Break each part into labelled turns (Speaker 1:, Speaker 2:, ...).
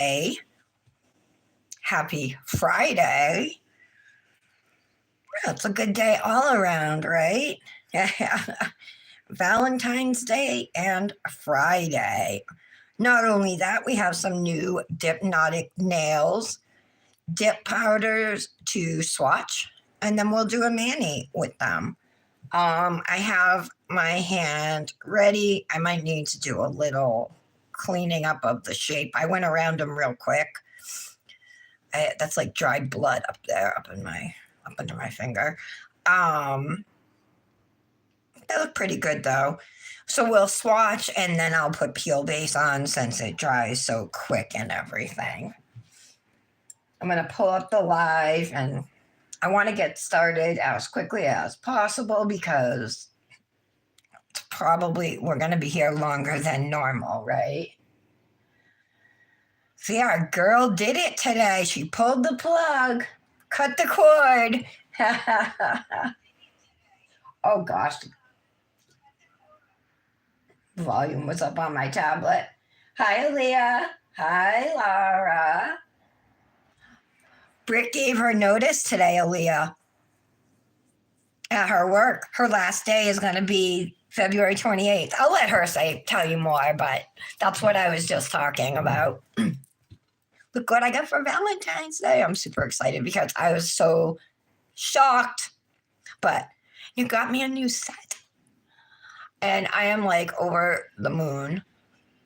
Speaker 1: Day. Happy Friday. It's a good day all around, right? Valentine's Day and Friday. Not only that, we have some new Dipnotic nails, dip powders to swatch, and then we'll do a Manny with them. I have my hand ready. I might need to do a little cleaning up of the shape. I went around them real quick. That's like dried blood up there, up under my finger. They look pretty good though. So we'll swatch and then I'll put peel base on since it dries so quick and everything. I'm going to pull up the live and I want to get started as quickly as possible because we're going to be here longer than normal, right? See, our girl did it today. She pulled the plug, cut the cord. Oh gosh. Volume was up on my tablet. Hi, Aaliyah. Hi, Laura. Britt gave her notice today, Aaliyah, at her work. Her last day is going to be February 28th. I'll let her tell you more, but that's what I was just talking about. Look what I got for Valentine's Day. I'm super excited because I was so shocked. But you got me a new set. And I am like over the moon.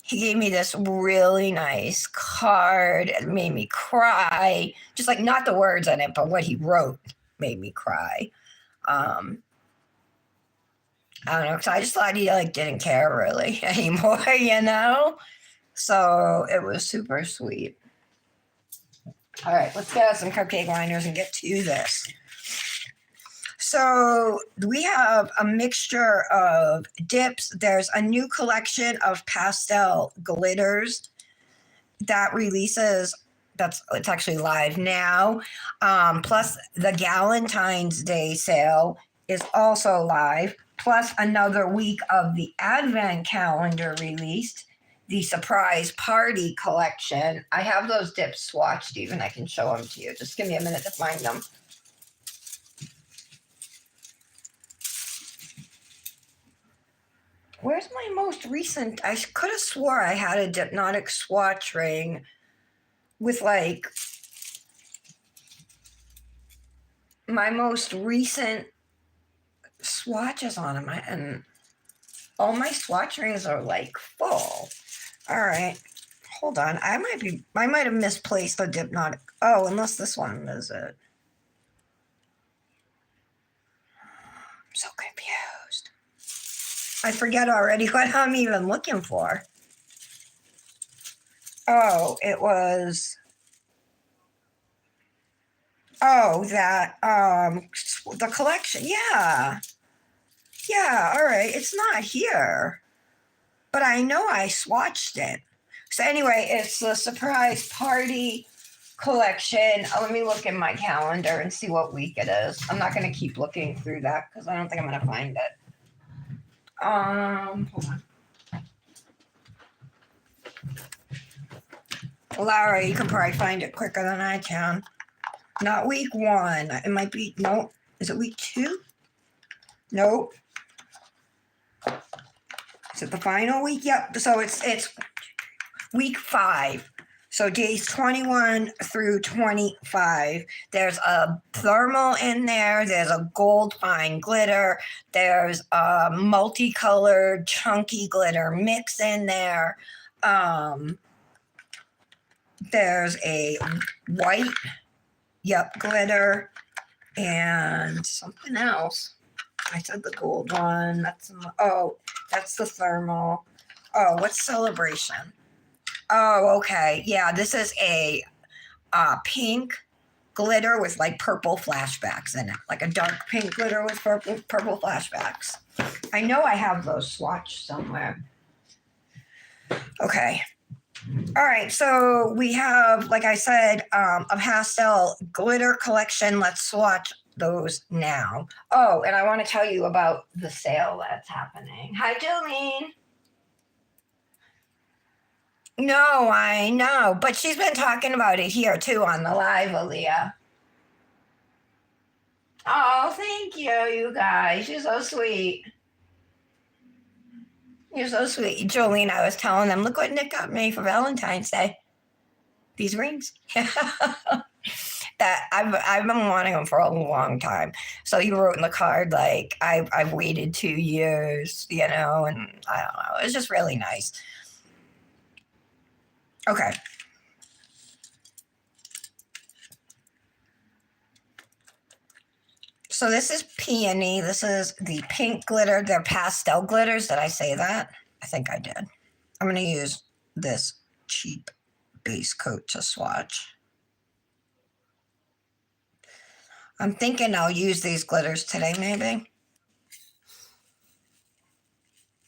Speaker 1: He gave me this really nice card. It made me cry. Just like not the words in it, but what he wrote made me cry. I don't know, because I just thought he like didn't care really anymore, you know? So it was super sweet. All right, let's get out some cupcake liners and get to this. So we have a mixture of dips. There's a new collection of pastel glitters that releases. It's actually live now. Plus the Valentine's Day sale is also live. Plus another week of the Advent calendar released. The surprise party collection. I have those dips swatched even. I can show them to you. Just give me a minute to find them. Where's my most recent? I could have swore I had a Dipnotic swatch ring with like my most recent swatches on them. And all my swatch rings are like full. All right, hold on. I might have misplaced the Dipnotic. Oh, unless this one is it. I'm so confused. I forget already what I'm even looking for. Oh, it was. Oh, that the collection. Yeah. Yeah, all right. It's not here. But I know I swatched it. So anyway, it's the surprise party collection. Let me look in my calendar and see what week it is. I'm not going to keep looking through that because I don't think I'm going to find it. Hold on. Laura, you can probably find it quicker than I can. Not week 1. It might be, no. Is it week 2? Nope. Is it the final week? Yep. So it's week 5. So days 21 through 25. There's a thermal in there. There's a gold fine glitter. There's a multicolored chunky glitter mix in there. There's a white, glitter, and something else. I said the gold one. That's the thermal. Oh, what's celebration? Oh, okay. Yeah, this is a pink glitter with like purple flashbacks in it, like a dark pink glitter with purple flashbacks. I know I have those swatched somewhere. Okay. All right, so we have, like I said, a pastel glitter collection. Let's swatch those now. Oh, and I want to tell you about the sale that's happening. Hi, Jolene. No, I know, but she's been talking about it here too on the live, Aaliyah. Oh, thank you, you guys. You're so sweet. You're so sweet. Jolene, I was telling them, look what Nick got me for Valentine's Day. These rings. That I've been wanting them for a long time. So he wrote in the card like I've waited 2 years, and I don't know. It's just really nice. Okay. So this is peony. This is the pink glitter. They're pastel glitters. Did I say that? I think I did. I'm going to use this cheap base coat to swatch. I'm thinking I'll use these glitters today, maybe.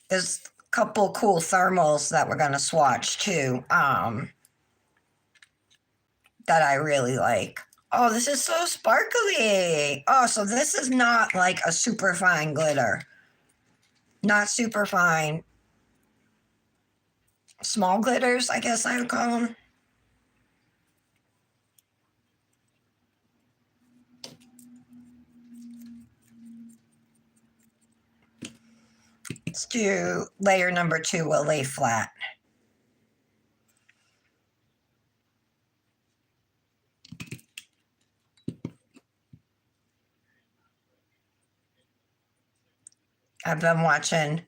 Speaker 1: There's a couple cool thermals that we're going to swatch too, that I really like. Oh, this is so sparkly. Oh, so this is not like a super fine glitter. Not super fine. Small glitters, I guess I would call them. Let's do layer number 2. We'll lay flat. I've been watching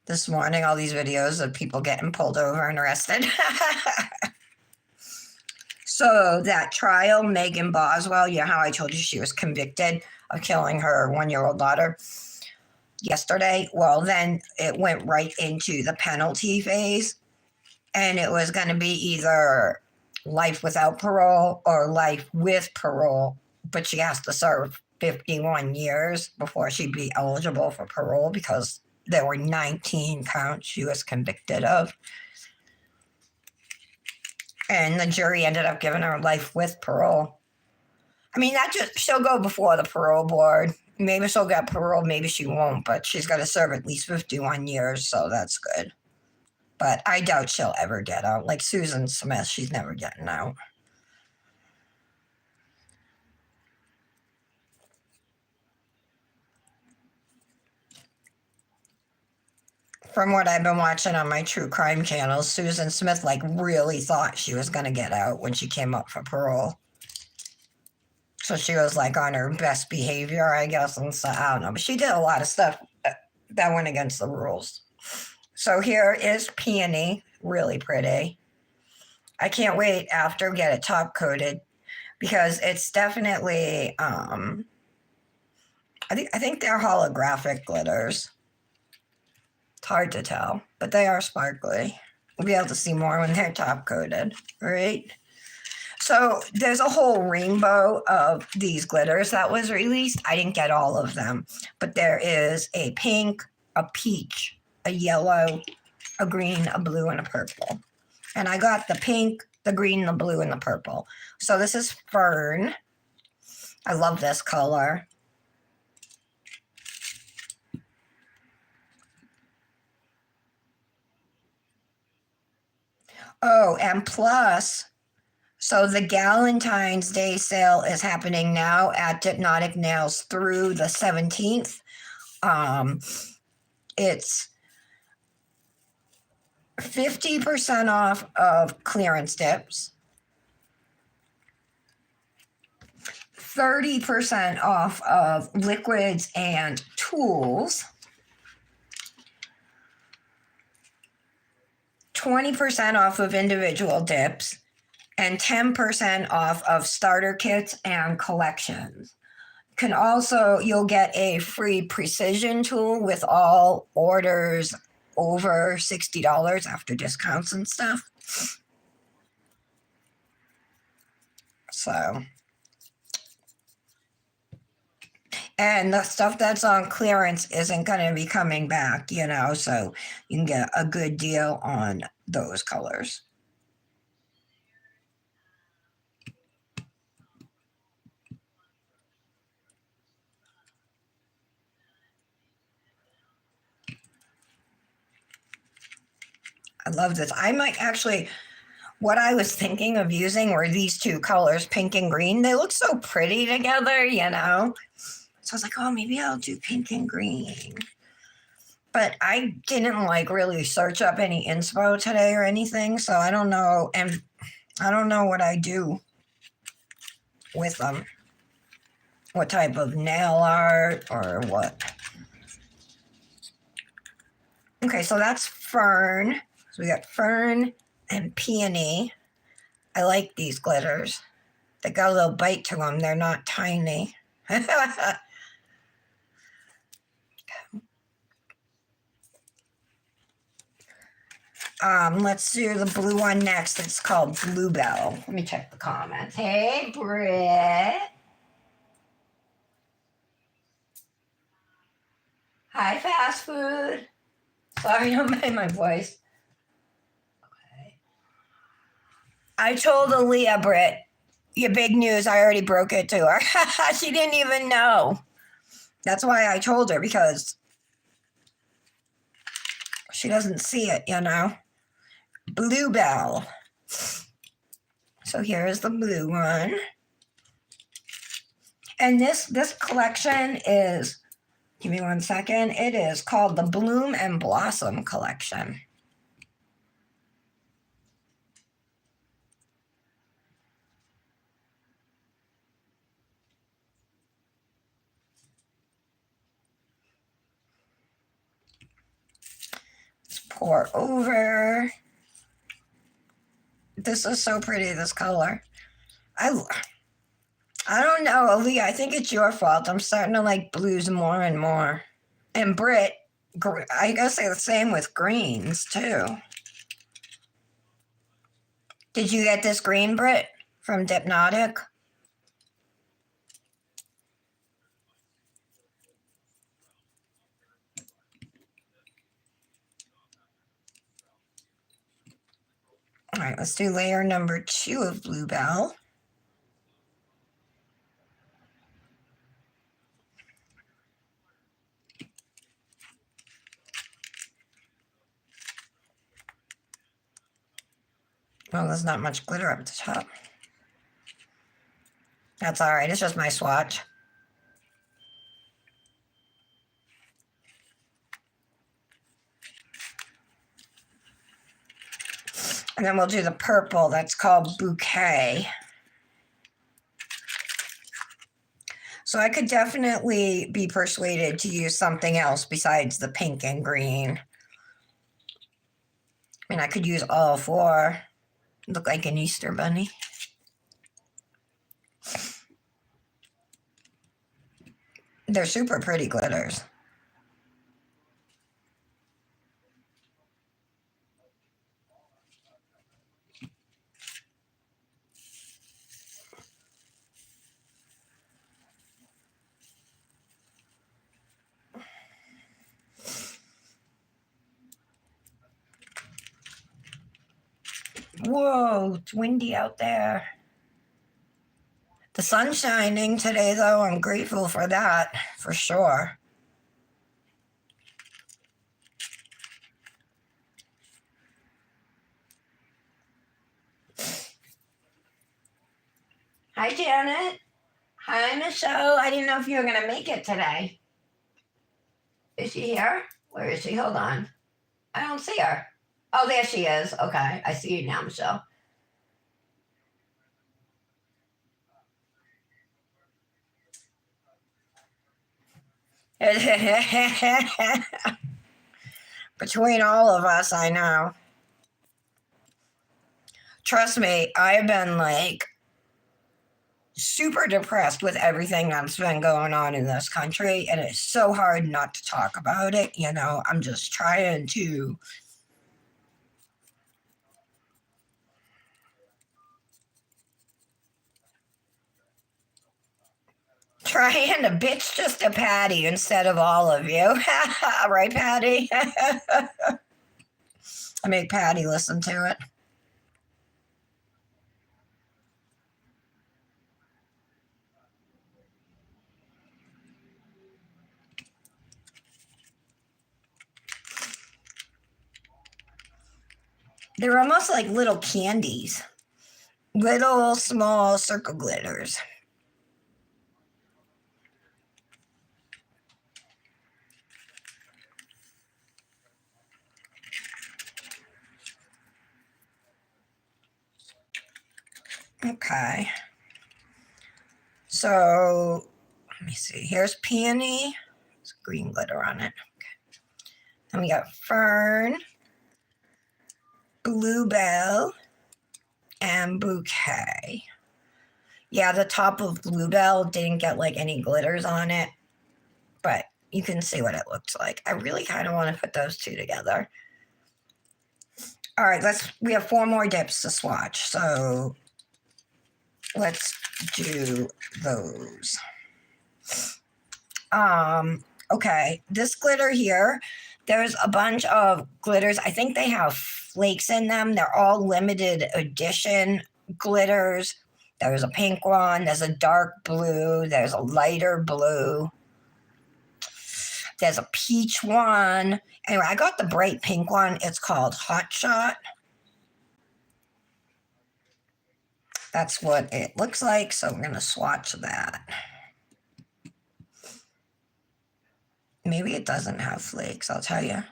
Speaker 1: this morning all these videos of people getting pulled over and arrested. So that trial, Megan Boswell, you know how I told you she was convicted of killing her 1-year-old daughter yesterday? Well, then it went right into the penalty phase, and it was going to be either life without parole or life with parole, but she has to serve 51 years before she'd be eligible for parole because there were 19 counts she was convicted of. And the jury ended up giving her life with parole. I mean, she'll go before the parole board. Maybe she'll get parole, maybe she won't, but she's got to serve at least 51 years, so that's good. But I doubt she'll ever get out. Like Susan Smith, she's never getting out. From what I've been watching on my true crime channels, Susan Smith like really thought she was going to get out when she came up for parole. So she was like on her best behavior, I guess, and so I don't know. But she did a lot of stuff that went against the rules. So here is Peony, really pretty. I can't wait after we get it top coated because it's definitely I think they're holographic glitters. It's hard to tell, but they are sparkly. We'll be able to see more when they're top coated, right? So there's a whole rainbow of these glitters that was released. I didn't get all of them, but there is a pink, a peach, a yellow, a green, a blue, and a purple. And I got the pink, the green, the blue, and the purple. So this is Fern. I love this color. Oh, and plus, so the Valentine's Day sale is happening now at Dipnotic Nails through the 17th. It's 50% off of clearance dips, 30% off of liquids and tools, 20% off of individual dips, and 10% off of starter kits and collections. You'll get a free precision tool with all orders over $60 after discounts and stuff. So, and the stuff that's on clearance isn't going to be coming back, so you can get a good deal on those colors. I love this. I might actually, what I was thinking of using were these two colors, pink and green. They look so pretty together, you know? So I was like, oh, maybe I'll do pink and green. But I didn't like really search up any inspo today or anything, so I don't know. And I don't know what I do with them. What type of nail art or what. Okay, so that's fern. So we got fern and peony. I like these glitters. They got a little bite to them. They're not tiny. Let's do the blue one next. It's called Bluebell. Let me check the comments. Hey, Britt. Hi, fast food. Sorry, don't mind my voice. Okay. I told Aaliyah, Britt, your big news. I already broke it to her. She didn't even know. That's why I told her, because she doesn't see it, you know. Bluebell. So here's the blue one. And this collection is, give me 1 second, it is called the Bloom and Blossom collection. Let's pour over. This is so pretty, this color. I don't know, Aaliyah, I think it's your fault. I'm starting to like blues more and more. And Britt, I gotta say the same with greens too. Did you get this green, Britt, from Dipnotic? All right, let's do layer number 2 of Bluebell. Well, there's not much glitter up the top. That's all right. It's just my swatch. And then we'll do the purple. That's called Bouquet. So I could definitely be persuaded to use something else besides the pink and green. I mean, I could use all 4. Look like an Easter bunny. They're super pretty glitters. Whoa, it's windy out there. The sun's shining today, though. I'm grateful for that, for sure. Hi, Janet. Hi, Michelle. I didn't know if you were going to make it today. Is she here? Where is she? Hold on. I don't see her. Oh, there she is. Okay. I see you now, Michelle. Between all of us, I know. Trust me, I've been like super depressed with everything that's been going on in this country, and it's so hard not to talk about it. You know, I'm just trying to bitch just a Patty instead of all of you. Right, Patty? I make Patty listen to it. They're almost like little candies. Little small circle glitters. Okay. So let me see. Here's Peony. There's green glitter on it. Okay. Then we got Fern, Bluebell, and Bouquet. Yeah, the top of Bluebell didn't get like any glitters on it, but you can see what it looks like. I really kind of want to put those two together. All right, we have 4 more dips to swatch, so let's do those. Okay, this glitter here, there's a bunch of glitters. I think they have flakes in them. They're all limited edition glitters. There's a pink one, there's a dark blue, there's a lighter blue, there's a peach one. Anyway, I got the bright pink one. It's called Hot Shot. That's what it looks like, so we're going to swatch that. Maybe it doesn't have flakes, I'll tell you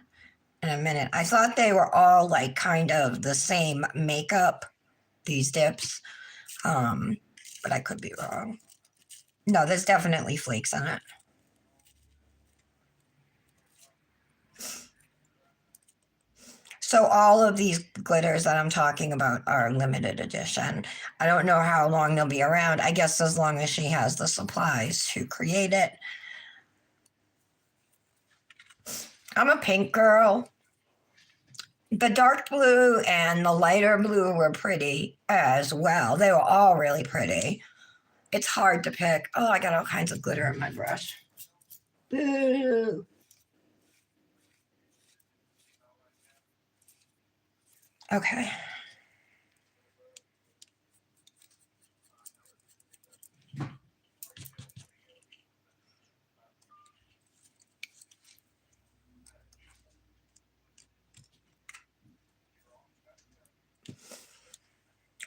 Speaker 1: in a minute. I thought they were all like kind of the same makeup, these dips, but I could be wrong. No, there's definitely flakes in it. So all of these glitters that I'm talking about are limited edition. I don't know how long they'll be around. I guess as long as she has the supplies to create it. I'm a pink girl. The dark blue and the lighter blue were pretty as well. They were all really pretty. It's hard to pick. Oh, I got all kinds of glitter in my brush. Boo. Okay.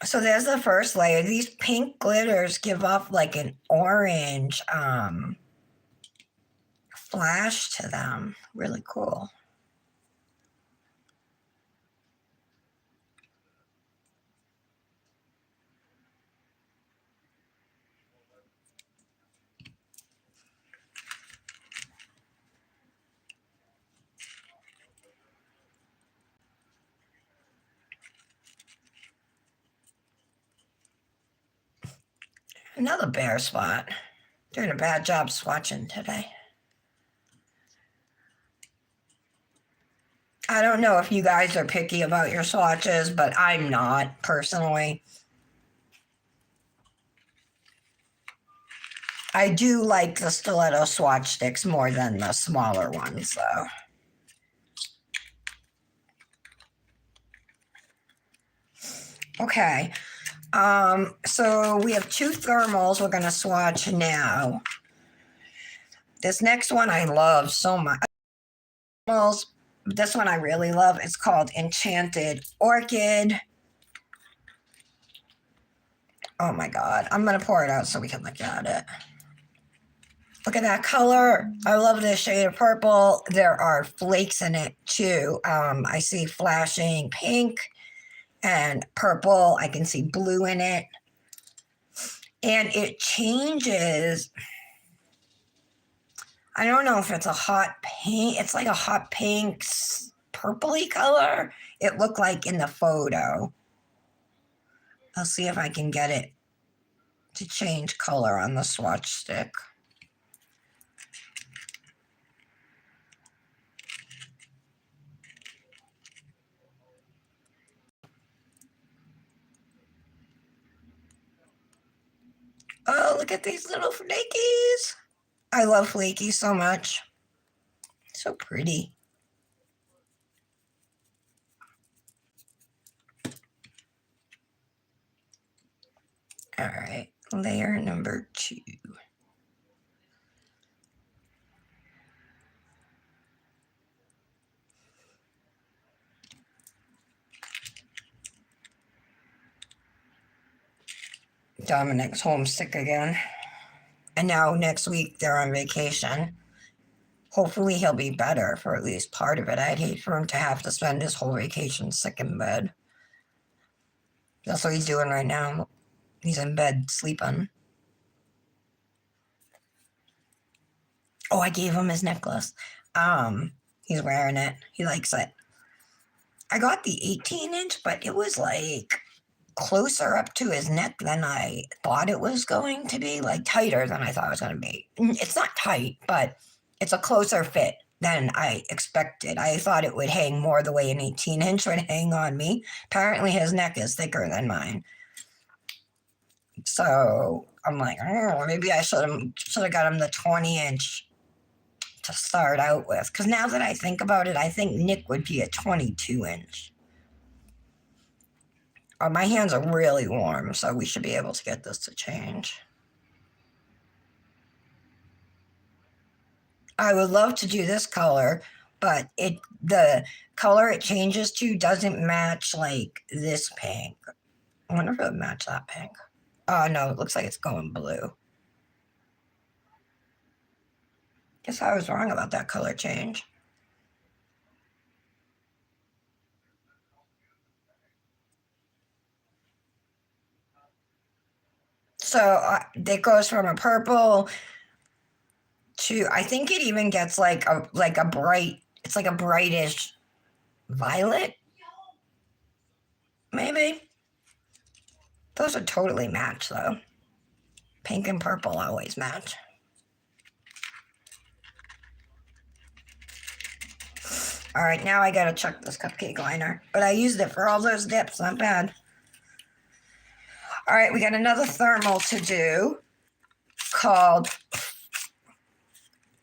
Speaker 1: So there's the first layer. These pink glitters give off like an orange flash to them. Really cool. Another bare spot. Doing a bad job swatching today. I don't know if you guys are picky about your swatches, but I'm not personally. I do like the stiletto swatch sticks more than the smaller ones, though. Okay. So we have 2 thermals we're going to swatch now. This next one I love so much. This one I really love. It's called Enchanted Orchid. Oh my God. I'm going to pour it out so we can look at it. Look at that color. I love this shade of purple. There are flakes in it too. I see flashing pink and purple. I can see blue in it. And it changes. I don't know if it's a hot pink. It's like a hot pink purpley color. It looked like in the photo. I'll see if I can get it to change color on the swatch stick. Oh, look at these little flakies. I love flaky so much. So pretty. All right, layer number 2. Dominic's homesick again. And now next week they're on vacation. Hopefully he'll be better for at least part of it. I'd hate for him to have to spend his whole vacation sick in bed. That's what he's doing right now. He's in bed sleeping. Oh, I gave him his necklace. He's wearing it. He likes it. I got the 18-inch, but it was like closer up to his neck than I thought it was going to be, like tighter than I thought it was going to be. It's not tight, but it's a closer fit than I expected. I thought it would hang more the way an 18-inch would hang on me. Apparently his neck is thicker than mine. So I'm like, oh, maybe I should have got him the 20-inch to start out with. Because now that I think about it, I think Nick would be a 22-inch. Oh, my hands are really warm, so we should be able to get this to change. I would love to do this color, but the color it changes to doesn't match like this pink. I wonder if it would match that pink. Oh no, it looks like it's going blue. Guess I was wrong about that color change. So it goes from a purple to, I think it even gets like a bright, it's like a brightish violet, maybe. Those would totally match though. Pink and purple always match. All right, now I gotta check this cupcake liner, but I used it for all those dips, not bad. All right, we got another thermal to do called,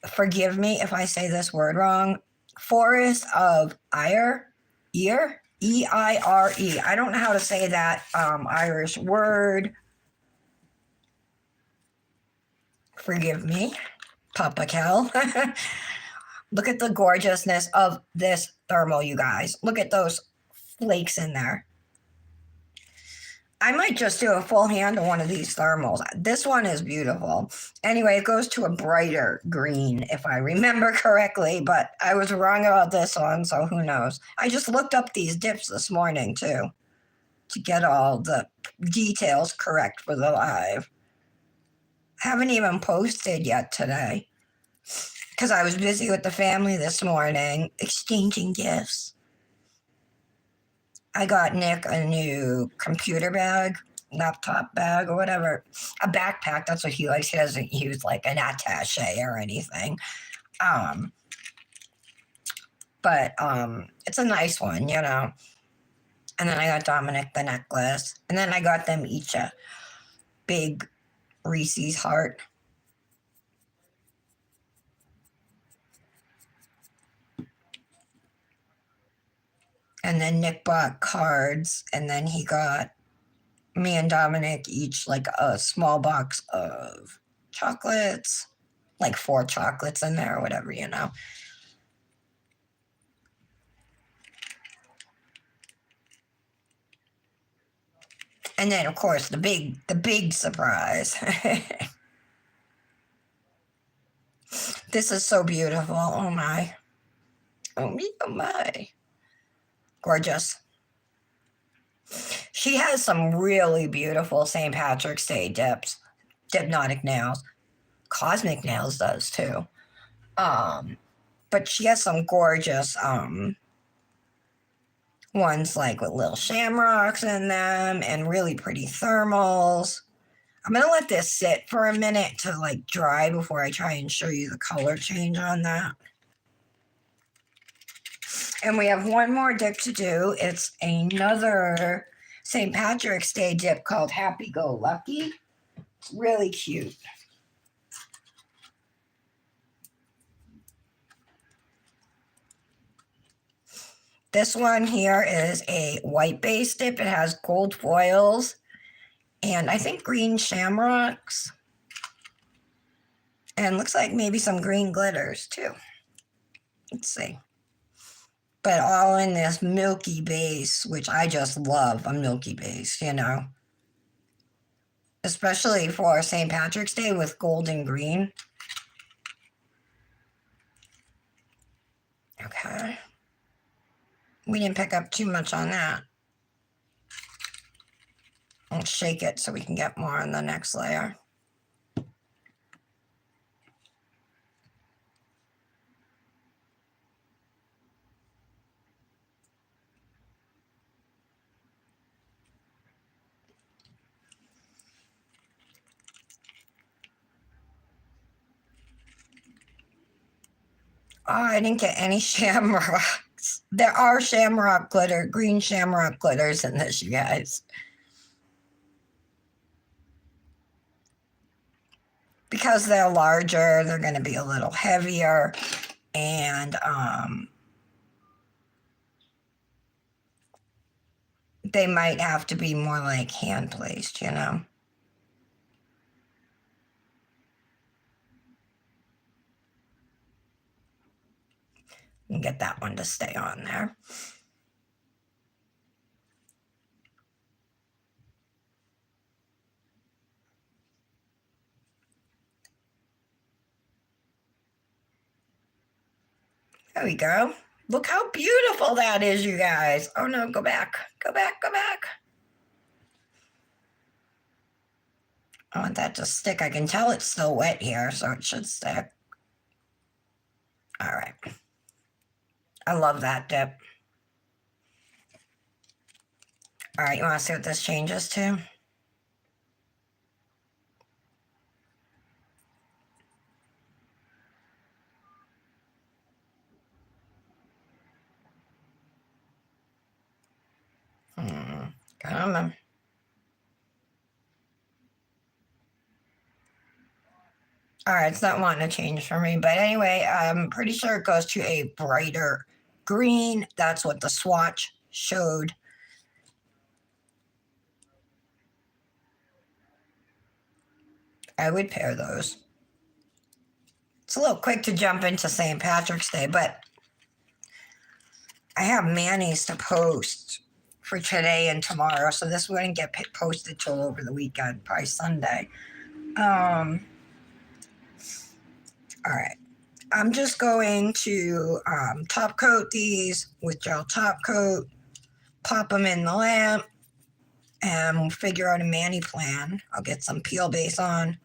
Speaker 1: forgive me if I say this word wrong, Forest of Ire, Eire, E-I-R-E. I don't know how to say that Irish word. Forgive me, Papa Kel. Look at the gorgeousness of this thermal, you guys. Look at those flakes in there. I might just do a full hand on one of these thermals. This one is beautiful. Anyway, it goes to a brighter green, if I remember correctly, but I was wrong about this one, so who knows. I just looked up these dips this morning, too, to get all the details correct for the live. Haven't even posted yet today, because I was busy with the family this morning, exchanging gifts. I got Nick a new computer bag, laptop bag, or whatever. A backpack, that's what he likes. He doesn't use like an attache or anything. But it's a nice one, you know. And then I got Dominic the necklace. And then I got them each a big Reese's heart. And then Nick bought cards, and then he got me and Dominic each like a small box of chocolates, like 4 chocolates in there or whatever, you know. And then of course the big surprise. This is so beautiful. Oh my. Oh my. Gorgeous. She has some really beautiful St. Patrick's Day dips. Dipnotic nails. Cosmic Nails does too. But she has some gorgeous ones like with little shamrocks in them and really pretty thermals. I'm gonna let this sit for a minute to like dry before I try and show you the color change on that. And we have one more dip to do. It's another St. Patrick's Day dip called Happy Go Lucky. It's really cute. This one here is a white base dip. It has gold foils and I think green shamrocks. And looks like maybe some green glitters too. Let's see. But all in this milky base, which I just love a milky base, you know. especially for St. Patrick's Day with gold and green. Okay. We didn't pick up too much on that. I'll shake it so we can get more on the next layer. Oh, I didn't get any shamrocks. There are shamrock glitter, green shamrock glitters in this, you guys. Because they're larger, they're going to be a little heavier, and they might have to be more like hand placed, you know. And get that one to stay on there. There we go. Look how beautiful that is, you guys. Oh no, go back. Go back, go back. I want that to stick. I can tell it's still wet here, so it should stick. All right. I love that dip. All right, you want to see what this changes to? Come on. All right, it's not wanting to change for me, but anyway, I'm pretty sure it goes to a brighter green. That's what the swatch showed. I would pair those. It's a little quick to jump into St. Patrick's Day, but I have Manny's to post for today and tomorrow, so this wouldn't get posted till over the weekend, probably Sunday. All right. I'm just going to top coat these with gel top coat, pop them in the lamp, and we'll figure out a Manny plan. I'll get some peel base on.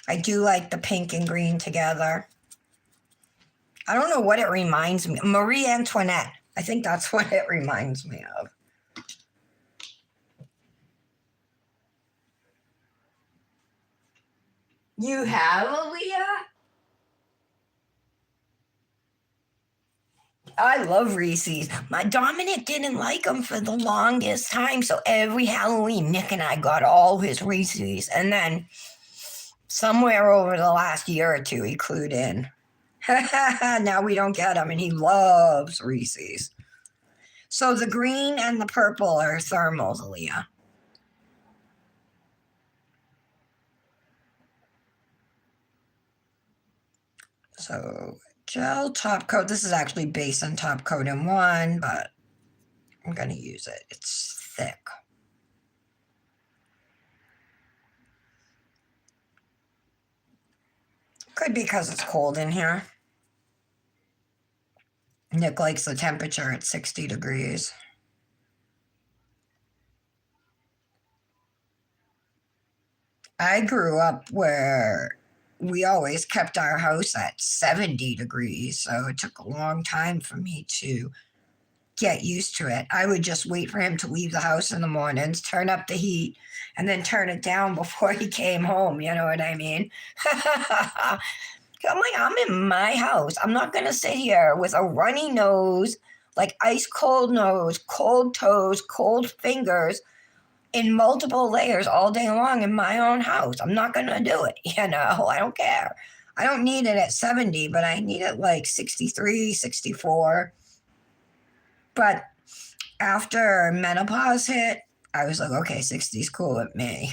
Speaker 1: I do like the pink and green together. I don't know what it reminds me. Marie Antoinette. I think that's what it reminds me of. You have, Aaliyah? I love Reese's. My Dominic didn't like them for the longest time, so every Halloween, Nick and I got all his Reese's. And then somewhere over the last year or two, he clued in. Now we don't get them, and he loves Reese's. So the green and the purple are thermals, Aaliyah. So gel top coat. This is actually base and top coat in one, but I'm going to use it. It's thick. Could be because it's cold in here. Nick likes the temperature at 60 degrees. I grew up where we always kept our house at 70 degrees, so it took a long time for me to get used to it. I would just wait for him to leave the house in the mornings, turn up the heat, and then turn it down before he came home. You know what I mean? I'm like, I'm in my house. I'm not going to sit here with a runny nose, like ice cold nose, cold toes, cold fingers in multiple layers all day long in my own house. I'm not going to do it. You know, I don't care. I don't need it at 70, but I need it like 63, 64. But after menopause hit, I was like, okay, 60 is cool with me.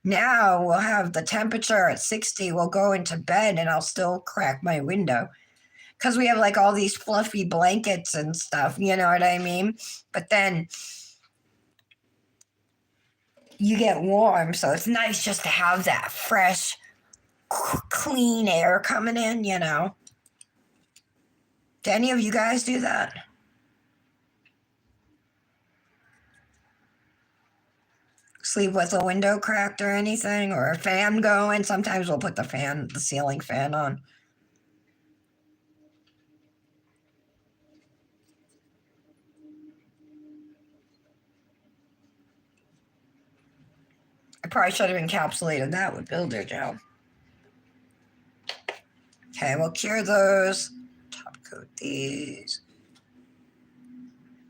Speaker 1: Now we'll have the temperature at 60. We'll go into bed and I'll still crack my window because we have like all these fluffy blankets and stuff, you know what I mean? But then you get warm, so it's nice just to have that fresh, clean air coming in, you know? Do any of you guys do that? Sleep with a window cracked or anything, or a fan going? Sometimes we'll put the ceiling fan on. I probably should have encapsulated that with builder gel. Okay, we'll cure those. Top coat these.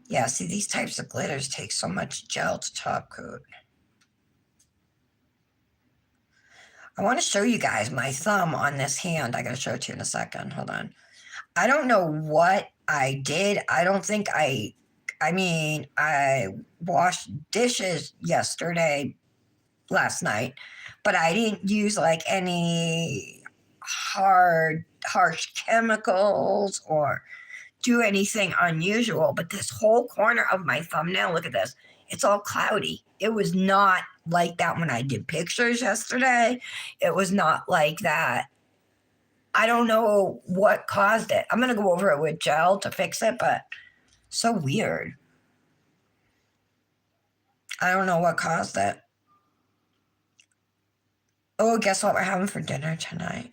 Speaker 1: Yeah, see, these types of glitters take so much gel to top coat. I want to show you guys my thumb on this hand. I got to show it to you in a second. Hold on. I don't know what I did. I don't think I mean, I washed dishes last night, but I didn't use like any harsh chemicals or do anything unusual. But this whole corner of my thumbnail, look at this, it's all cloudy. It was not like that when I did pictures yesterday. It was not like that. I don't know what caused it. I'm going to go over it with gel to fix it, but so weird. I don't know what caused it. Oh, guess what we're having for dinner tonight?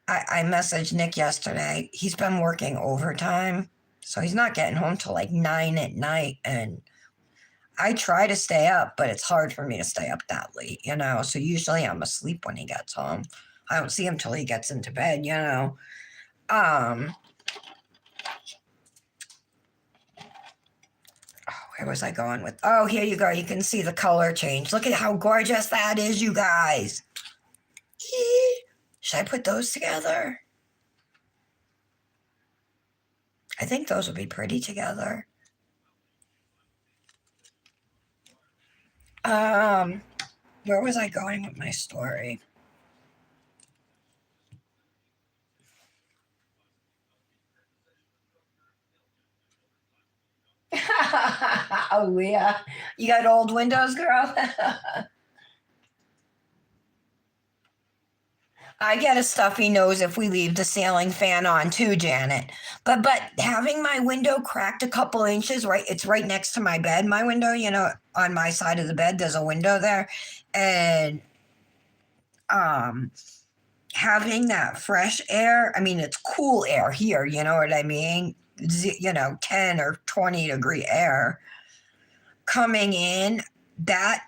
Speaker 1: I messaged Nick yesterday. He's been working overtime, so he's not getting home till like 9 at night. And I try to stay up, but it's hard for me to stay up that late, you know? So usually I'm asleep when he gets home. I don't see him till he gets into bed, you know? Where was I going with? Oh, here you go. You can see the color change. Look at how gorgeous that is, you guys. Should I put those together? I think those would be pretty together. Where was I going with my story? Oh, yeah. You got old windows, girl? I get a stuffy nose if we leave the ceiling fan on too, Janet. But having my window cracked a couple inches, right? It's right next to my bed, my window, you know, on my side of the bed, there's a window there. And having that fresh air, I mean, it's cool air here, you know what I mean? You know, 10 or 20-degree air coming in, that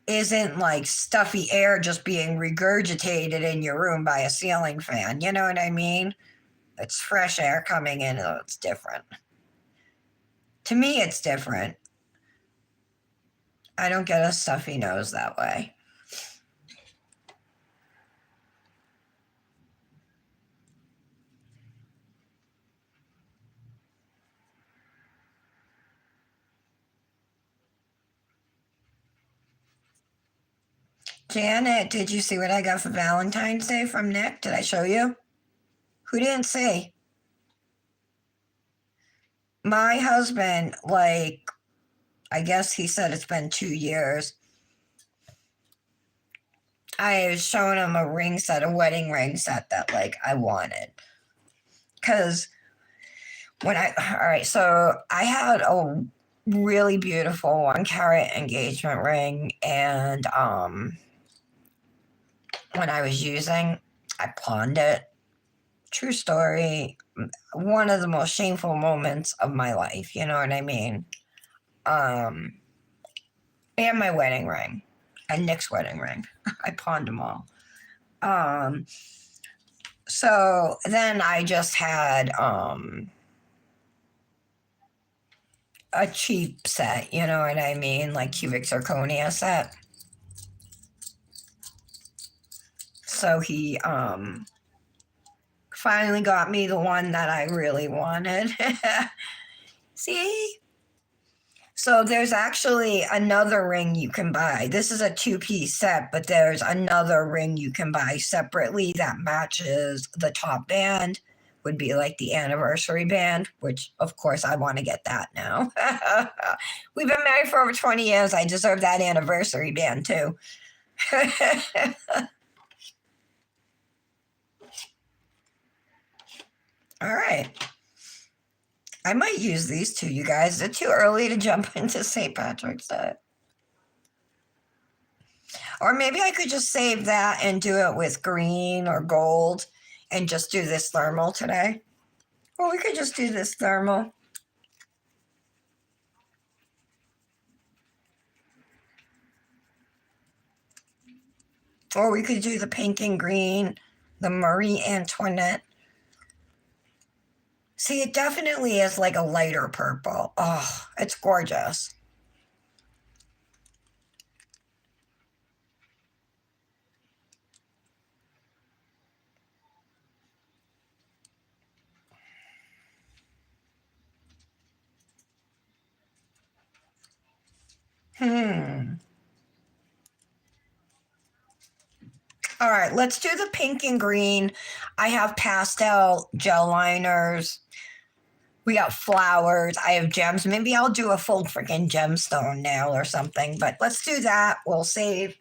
Speaker 1: isn't like stuffy air just being regurgitated in your room by a ceiling fan. You know what I mean? It's fresh air coming in. Oh, it's different. To me, it's different. I don't get a stuffy nose that way. Janet, did you see what I got for Valentine's Day from Nick? Did I show you? Who didn't see? My husband, like, I guess he said it's been 2 years. I was showing him a ring set, a wedding ring set that, like, I wanted. Because all right, so I had a really beautiful 1 carat engagement ring, and when I was using, I pawned it. True story. One of the most shameful moments of my life, you know what I mean? And my wedding ring and Nick's wedding ring. I pawned them all. So then I just had a cheap set, you know what I mean? Like cubic zirconia set. So he finally got me the one that I really wanted. See? So there's actually another ring you can buy. This is a 2-piece set, but there's another ring you can buy separately that matches the top band would be like the anniversary band, which of course I want to get that now. We've been married for over 20 years. I deserve that anniversary band too. All right. I might use these two, you guys. It's too early to jump into St. Patrick's Day. Or maybe I could just save that and do it with green or gold and just do this thermal today. Or we could just do this thermal. Or we could do the pink and green, the Marie Antoinette. See, it definitely is like a lighter purple. Oh, it's gorgeous. All right, let's do the pink and green. I have pastel gel liners. We got flowers. I have gems. Maybe I'll do a full freaking gemstone nail or something, but let's do that. We'll save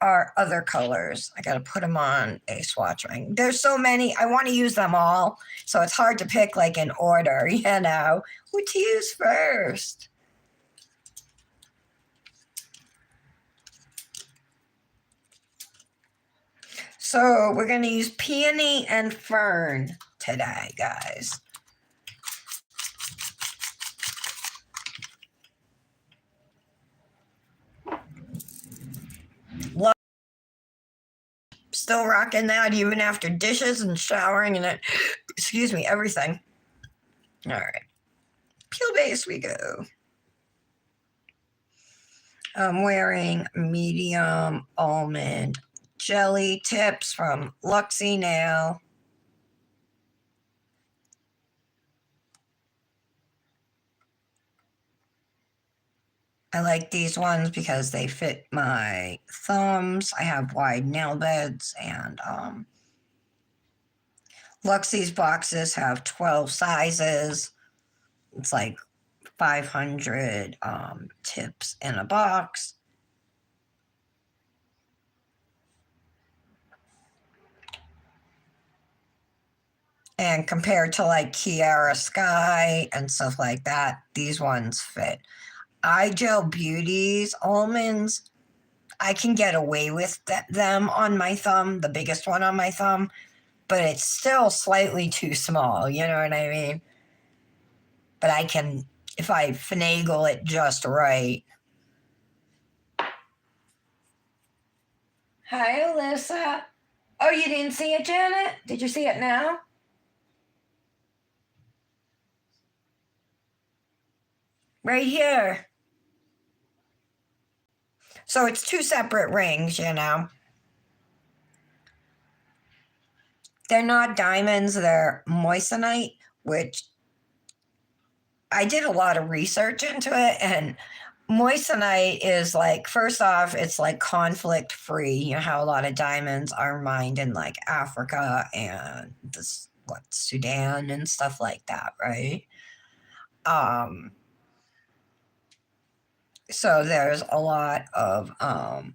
Speaker 1: our other colors. I got to put them on a swatch ring. There's so many. I want to use them all, so it's hard to pick like in order, you know. What to use first? So we're going to use peony and fern today, guys. Still rocking that even after dishes and showering and excuse me, everything. All right. Peel base we go. I'm wearing medium almond jelly tips from Luxie Nail. I like these ones because they fit my thumbs. I have wide nail beds, and Luxie's boxes have 12 sizes. It's like 500 tips in a box. And compared to like Kiara Sky and stuff like that, these ones fit. iGel Beauties almonds, I can get away with them on my thumb, the biggest one on my thumb, but it's still slightly too small, you know what I mean? But I can, if I finagle it just right. Hi, Alyssa. Oh, you didn't see it, Janet? Did you see it now? Right here. So it's two separate rings, you know. They're not diamonds, they're moissanite, which I did a lot of research into it. And moissanite is like, first off, it's like conflict free. You know how a lot of diamonds are mined in like Africa and this, what, Sudan and stuff like that, right? So there's a lot of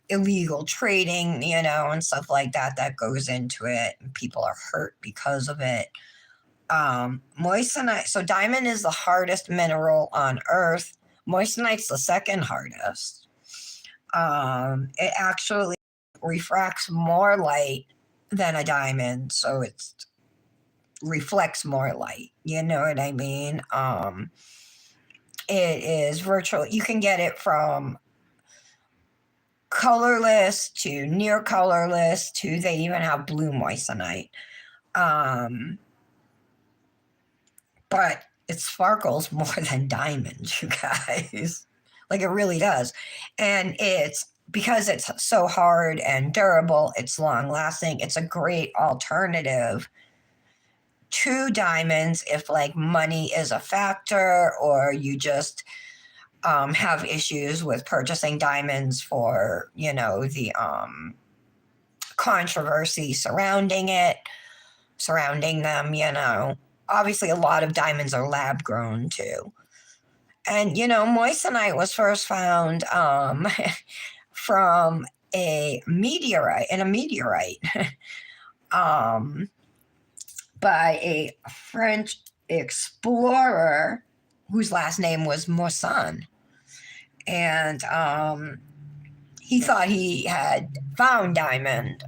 Speaker 1: illegal trading, you know, and stuff like that that goes into it, and people are hurt because of it. Moissanite, so diamond is the hardest mineral on earth. Moissanite's the second hardest. It actually refracts more light than a diamond, so it reflects more light, you know what I mean? It is virtual. You can get it from colorless to near colorless to they even have blue moissanite. But it sparkles more than diamonds, you guys. Like it really does. And it's because it's so hard and durable, it's long lasting. It's a great alternative to diamonds if like money is a factor or you just have issues with purchasing diamonds for, you know, the controversy surrounding it. surrounding them, you know. Obviously, a lot of diamonds are lab grown too. And, you know, moissanite was first found from a meteorite um, by a French explorer whose last name was Moissan. And he thought he had found diamond,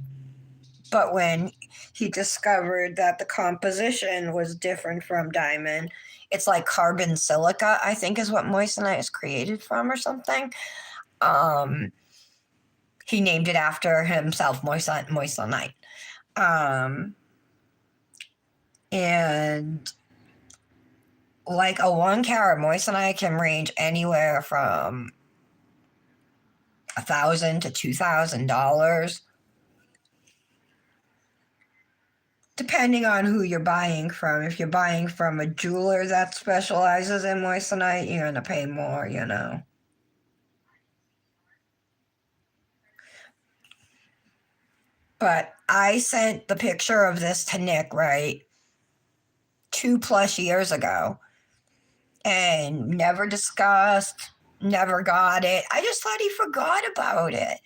Speaker 1: but when he discovered that the composition was different from diamond, it's like carbon silica, I think is what moissanite is created from or something. Um, he named it after himself, moissanite. Um, and like a 1 carat moissanite can range anywhere from $1,000 to $2,000, depending on who you're buying from. If you're buying from a jeweler that specializes in moissanite, you're gonna pay more, you know. But I sent the picture of this to Nick, right, 2+ years ago, and never discussed, never got it. I just thought he forgot about it.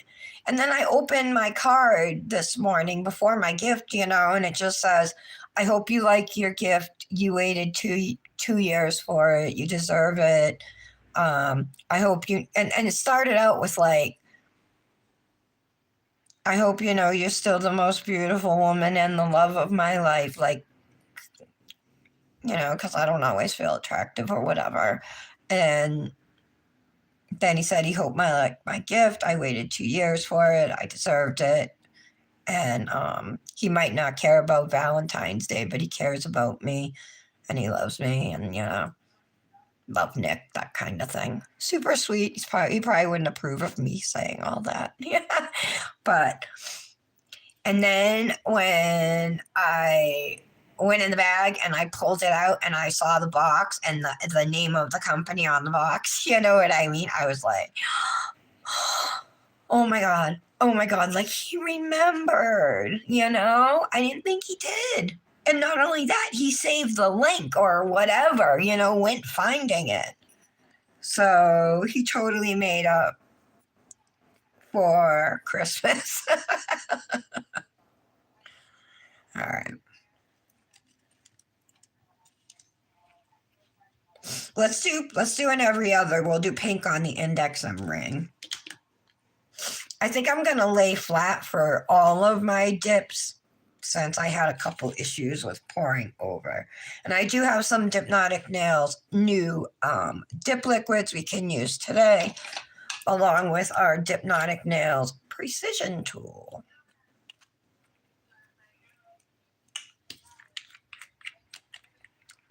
Speaker 1: And then I opened my card this morning before my gift, you know, and it just says, I hope you like your gift. You waited two years for it. You deserve it. I hope you, and it started out with like, I hope you know you're still the most beautiful woman and the love of my life. Like, you know, because I don't always feel attractive or whatever. And then he said he hoped my gift. I waited 2 years for it. I deserved it. And he might not care about Valentine's Day, but he cares about me and he loves me, and you know, love Nick, that kind of thing. Super sweet. He probably wouldn't approve of me saying all that. Yeah. But and then when I went in the bag and I pulled it out and I saw the box and the name of the company on the box, you know what I mean? I was like, oh my God. Oh my God. Like he remembered, you know? I didn't think he did. And not only that, he saved the link or whatever, you know, went finding it. So he totally made up for Christmas. All right. Let's do an every other. We'll do pink on the index and ring. I think I'm gonna lay flat for all of my dips since I had a couple issues with pouring over. And I do have some Dipnotic nails, new dip liquids we can use today, along with our Dipnotic nails precision tool.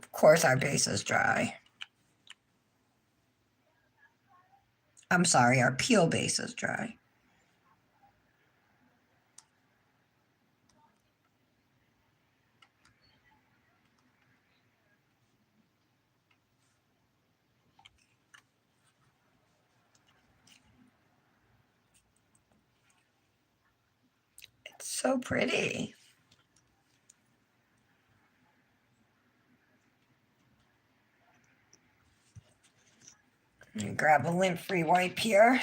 Speaker 1: Of course, our base is dry. I'm sorry, our peel base is dry. It's so pretty. Grab a lint-free wipe here.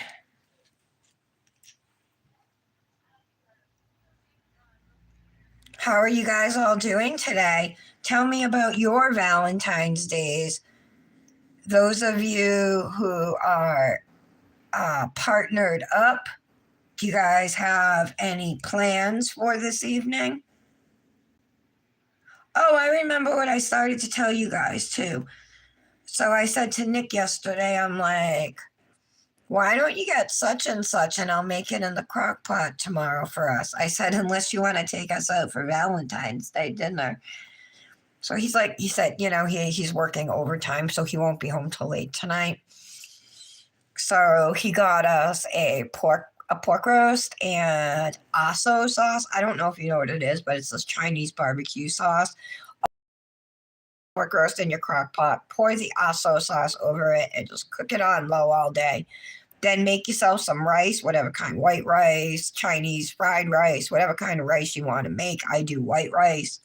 Speaker 1: How are you guys all doing today? Tell me about your Valentine's days. Those of you who are partnered up, do you guys have any plans for this evening? Oh, I remember what I started to tell you guys too. So I said to Nick yesterday, I'm like, why don't you get such and such and I'll make it in the crock pot tomorrow for us? I said, unless you want to take us out for Valentine's Day dinner. So he said, you know, he's working overtime, so he won't be home till late tonight. So he got us a pork roast and aso sauce. I don't know if you know what it is, but it's this Chinese barbecue sauce. Pork roast in your crock pot, pour the aso sauce over it, and just cook it on low all day. Then make yourself some rice, whatever kind, white rice, Chinese fried rice, whatever kind of rice you want to make. I do white rice.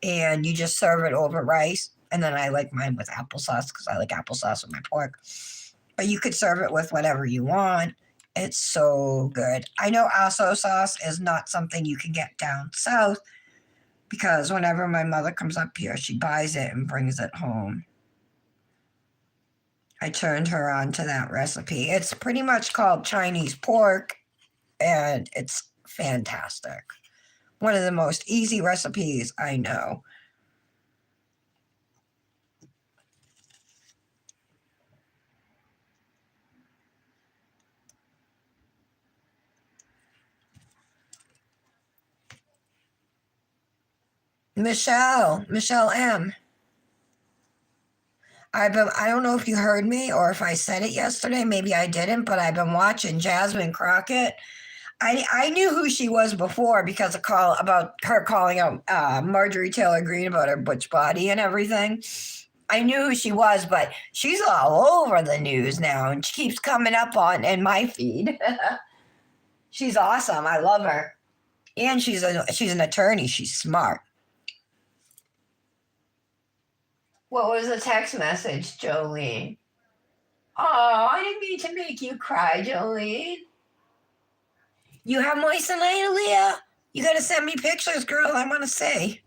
Speaker 1: and you just serve it over rice. And then I like mine with applesauce because I like applesauce with my pork. But you could serve it with whatever you want. It's so good. I know aso sauce is not something you can get down south because whenever my mother comes up here, she buys it and brings it home. I turned her on to that recipe. It's pretty much called Chinese pork, and it's fantastic. One of the most easy recipes I know. Michelle M. I don't know if you heard me or if I said it yesterday. Maybe I didn't, but I've been watching Jasmine Crockett. I knew who she was before because of call about her calling out Marjorie Taylor Greene about her butch body and everything. I knew who she was, but she's all over the news now, and she keeps coming up on in my feed. She's awesome. I love her, and she's an attorney. She's smart. What was the text message, Jolene? Oh, I didn't mean to make you cry, Jolene. You have moissanite, Leah? You gotta send me pictures, girl. I want to see.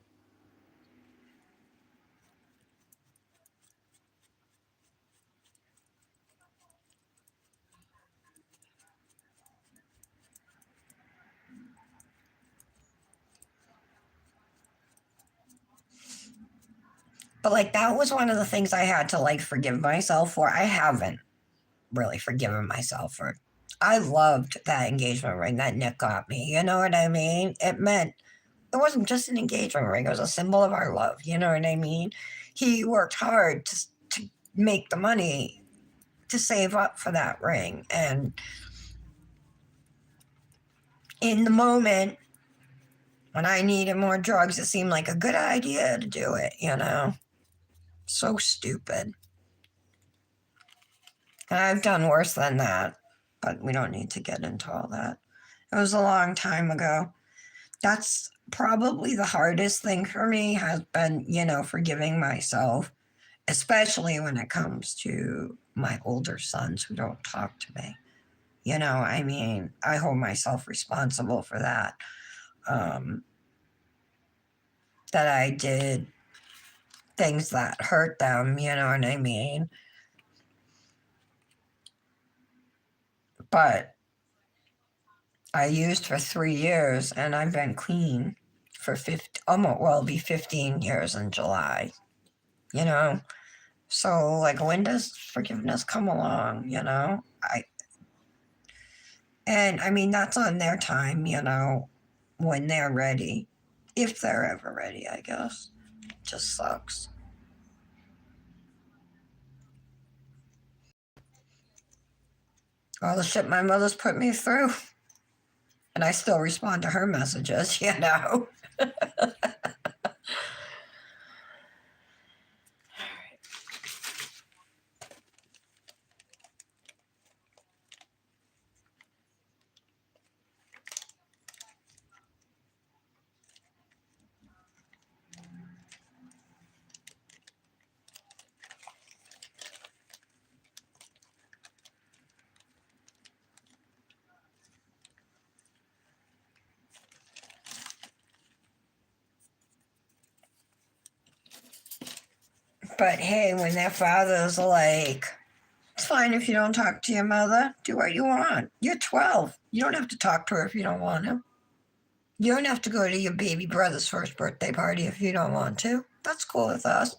Speaker 1: But like that was one of the things I had to like forgive myself for. I haven't really forgiven myself for. I loved that engagement ring that Nick got me. You know what I mean? It meant it wasn't just an engagement ring, it was a symbol of our love. You know what I mean? He worked hard to make the money to save up for that ring. And in the moment when I needed more drugs, it seemed like a good idea to do it, you know? So stupid. And I've done worse than that, but we don't need to get into all that. It was a long time ago. That's probably the hardest thing for me has been, forgiving myself, especially when it comes to my older sons who don't talk to me. I mean, I hold myself responsible for that. Um, that I did things that hurt them, you know what I mean? But I used for 3 years and I've been clean for 50, almost, well, it'll be 15 years in July, you know? So, like, when does forgiveness come along, and I mean, that's on their time, when they're ready. If they're ever ready, I guess. Just sucks. All the shit my mother's put me through. And I still respond to her messages, But hey, when their father's like, it's fine if you don't talk to your mother, do what you want. You're 12. You don't have to talk to her if you don't want to. You don't have to go to your baby brother's first birthday party if you don't want to. That's cool with us.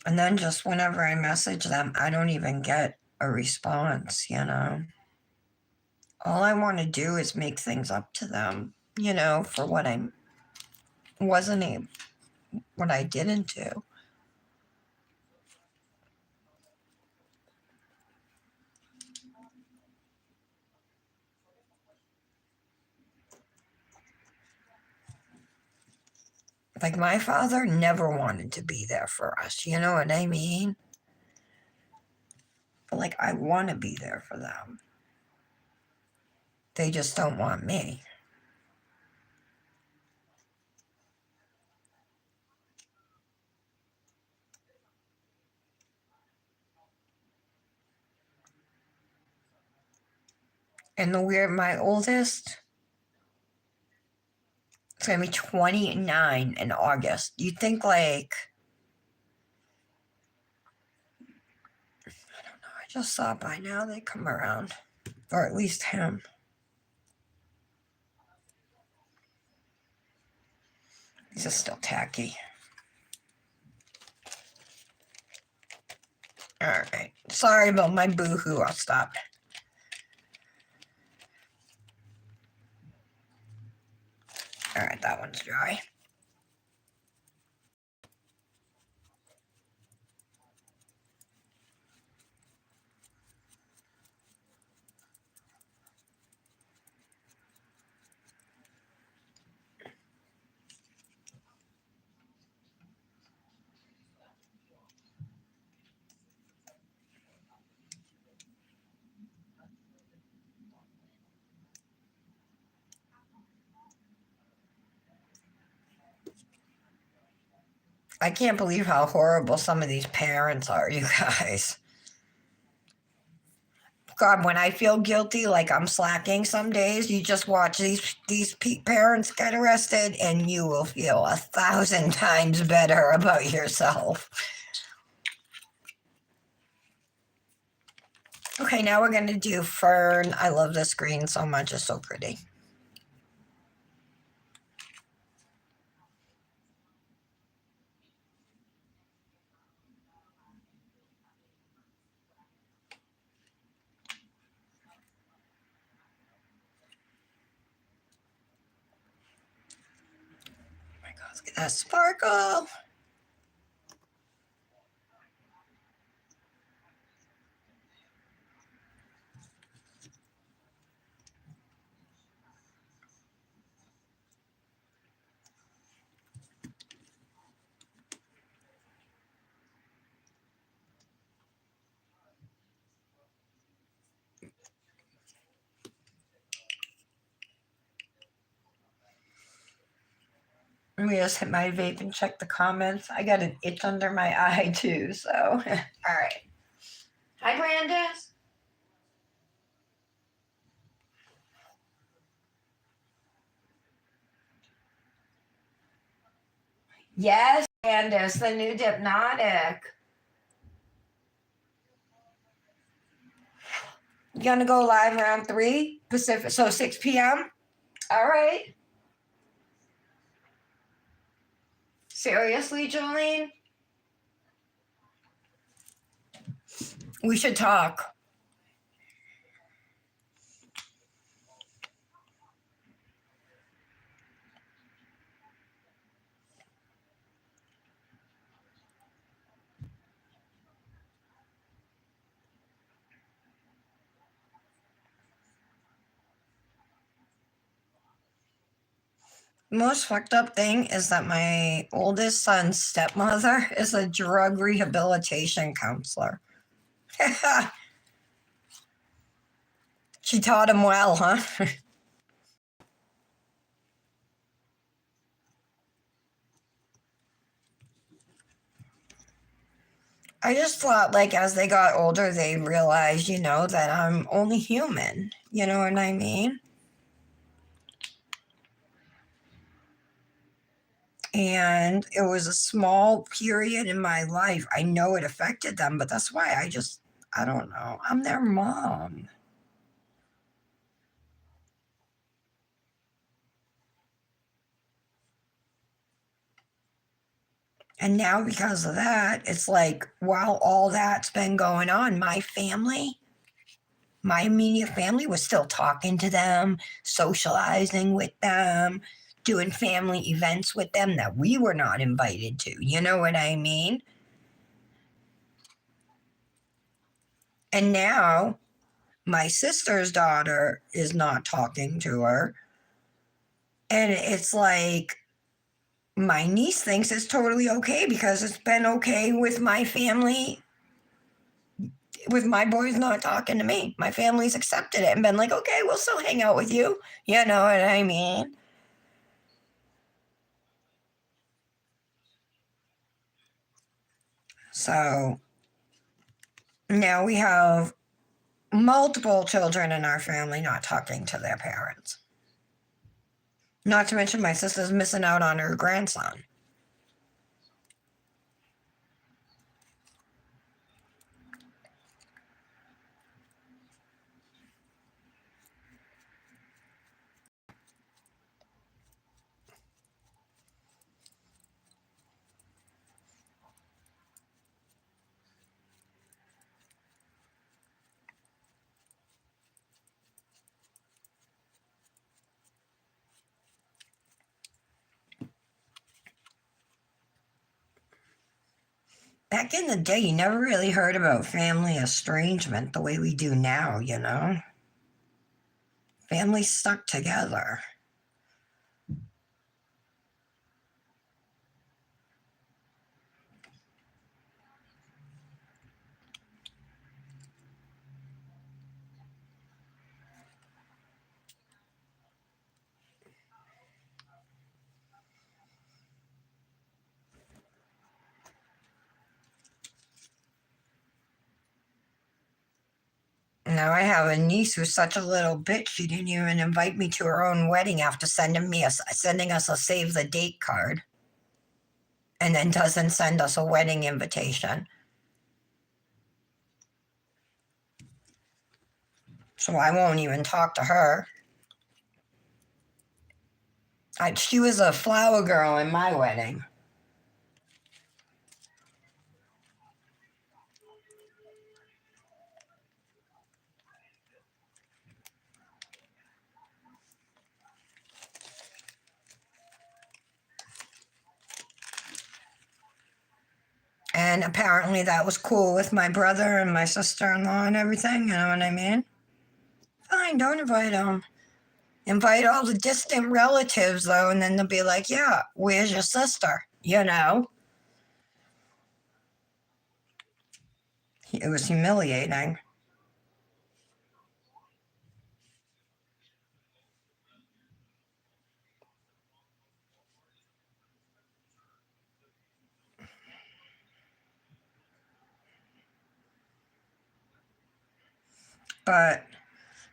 Speaker 1: And then just whenever I message them, I don't even get a response. All I want to do is make things up to them, for what I wasn't able, what I didn't do. Like, my father never wanted to be there for us, you know what I mean? But, like, I want to be there for them. They just don't want me. And my oldest, it's going to be 29 in August. You'd think, like, I don't know, I just thought by now they'd come around. Or at least him. He's just still tacky. Alright. Sorry about my boo-hoo. I'll stop. Alright, that one's dry. I can't believe how horrible some of these parents are, you guys. God, when I feel guilty, like I'm slacking some days, you just watch these parents get arrested, and you will feel 1,000 times better about yourself. Okay, now we're gonna do Fern. I love this green so much; it's so pretty. Oh my God, look at that sparkle! Let me just hit my vape and check the comments. I got an itch under my eye too, so. All right. Hi, Brandis. Yes, Brandis, the new Dipnotic. You gonna go live around 3 Pacific, so 6 p.m.? All right. Seriously, Jolene? We should talk. Most fucked up thing is that my oldest son's stepmother is a drug rehabilitation counselor. She taught him well, huh? I just thought, like, as they got older, they realized, that I'm only human. You know what I mean? And it was a small period in my life. I know it affected them, but that's why I don't know. I'm their mom. And now, because of that, it's like, while all that's been going on, my immediate family was still talking to them, socializing with them, doing family events with them that we were not invited to. You know what I mean? And now my sister's daughter is not talking to her. And it's like, my niece thinks it's totally okay because it's been okay with my family, with my boys not talking to me. My family's accepted it and been like, okay, we'll still hang out with you. You know what I mean? So now we have multiple children in our family not talking to their parents. Not to mention my sister's missing out on her grandson. Back in the day, you never really heard about family estrangement the way we do now, you know? Families stuck together. Now I have a niece who's such a little bitch. She didn't even invite me to her own wedding after sending us a save the date card, and then doesn't send us a wedding invitation. So I won't even talk to her. She was a flower girl in my wedding. And apparently that was cool with my brother and my sister-in-law and everything. You know what I mean? Fine, don't invite them. Invite all the distant relatives, though, and then they'll be like, yeah, where's your sister? You know? It was humiliating. But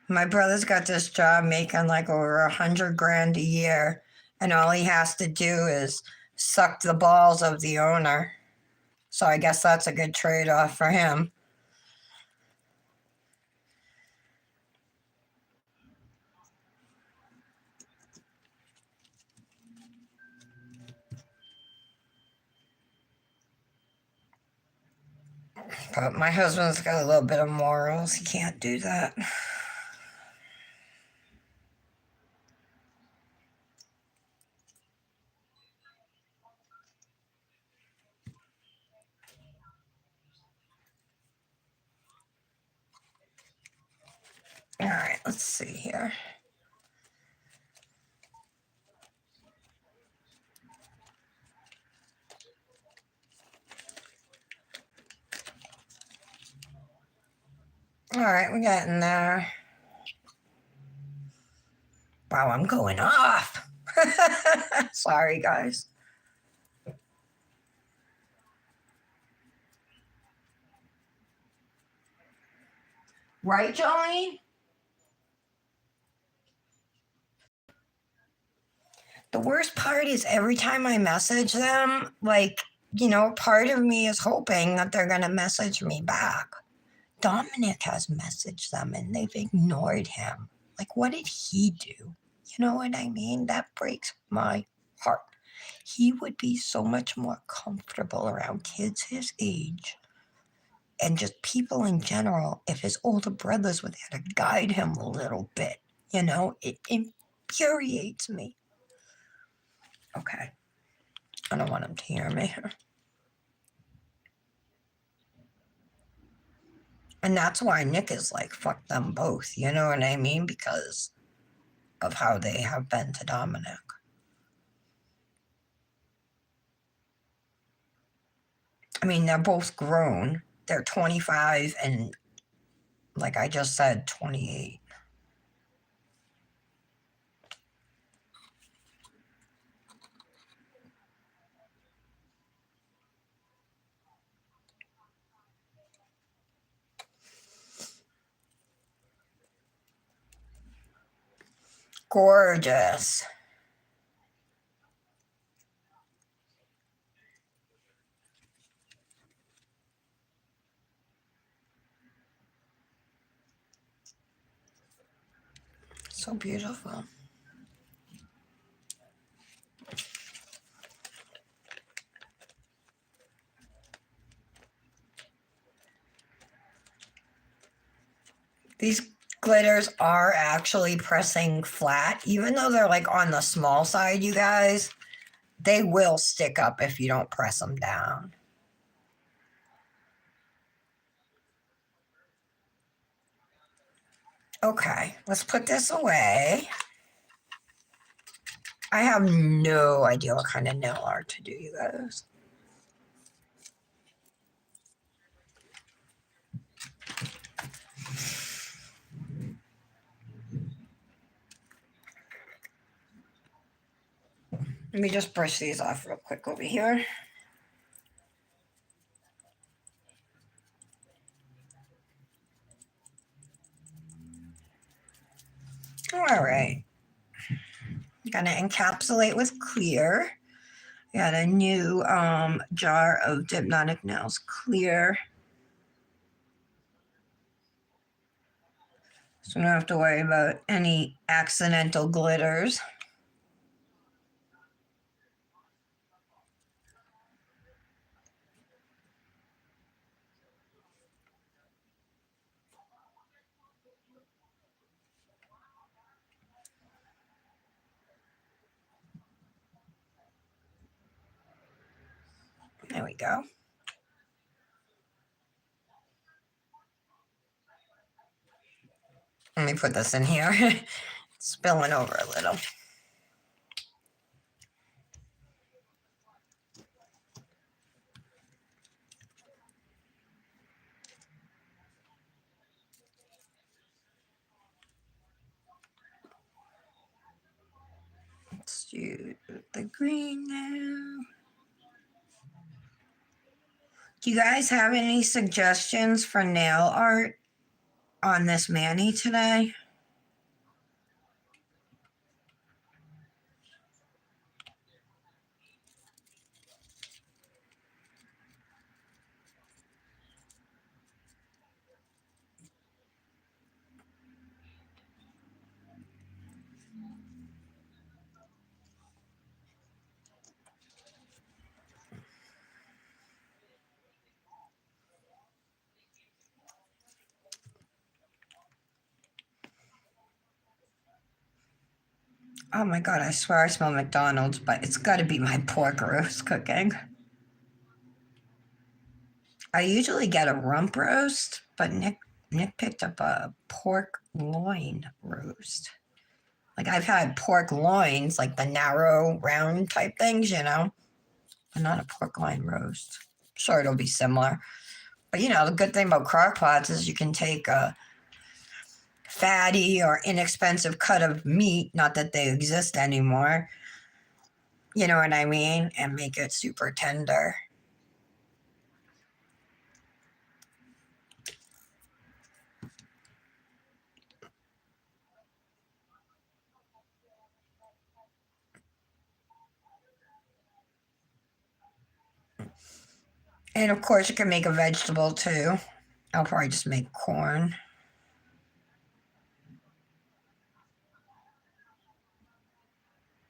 Speaker 1: my brother's got this job making like over 100 grand a year, and all he has to do is suck the balls of the owner. So I guess that's a good trade-off for him. But my husband's got a little bit of morals. He can't do that. All right, let's see here. All right, we're getting there. Wow, I'm going off. Sorry, guys. Right, Jolene? The worst part is every time I message them, like, part of me is hoping that they're going to message me back. Dominic has messaged them and they've ignored him. Like, what did he do? You know what I mean? That breaks my heart. He would be so much more comfortable around kids his age and just people in general if his older brothers were there to guide him a little bit. It infuriates me. Okay. I don't want him to hear me. And that's why Nick is like, fuck them both. You know what I mean? Because of how they have been to Dominic. I mean, they're both grown. They're 25 and, like I just said, 28. Gorgeous. So beautiful. These glitters are actually pressing flat, even though they're like on the small side, you guys. They will stick up if you don't press them down. Okay, let's put this away. I have no idea what kind of nail art to do, you guys. Let me just brush these off real quick over here. All right. Gonna encapsulate with clear. Got a new jar of Dipnotic Nails Clear. So we don't have to worry about any accidental glitters. There we go. Let me put this in here. It's spilling over a little. Let's do the green now. Do you guys have any suggestions for nail art on this Manny today? Oh my god, I swear I smell McDonald's, but it's got to be my pork roast cooking. I usually get a rump roast, but Nick picked up a pork loin roast. Like I've had pork loins, like the narrow round type things, but not a pork loin roast. Sure, it'll be similar. But the good thing about crock pots is you can take a fatty or inexpensive cut of meat, not that they exist anymore, you know what I mean, and make it super tender. And of course, you can make a vegetable too. I'll probably just make corn.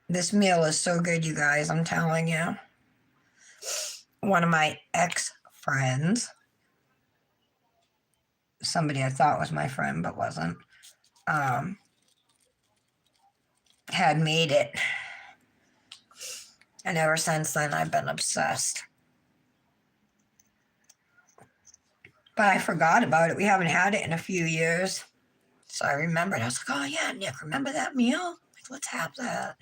Speaker 1: This meal is so good, you guys, I'm telling you. One of my ex friends, somebody I thought was my friend but wasn't, um, had made it. And ever since then, I've been obsessed. But I forgot about it. We haven't had it in a few years. So I remembered. I was like, oh, yeah, Nick, remember that meal? Like, let's have that.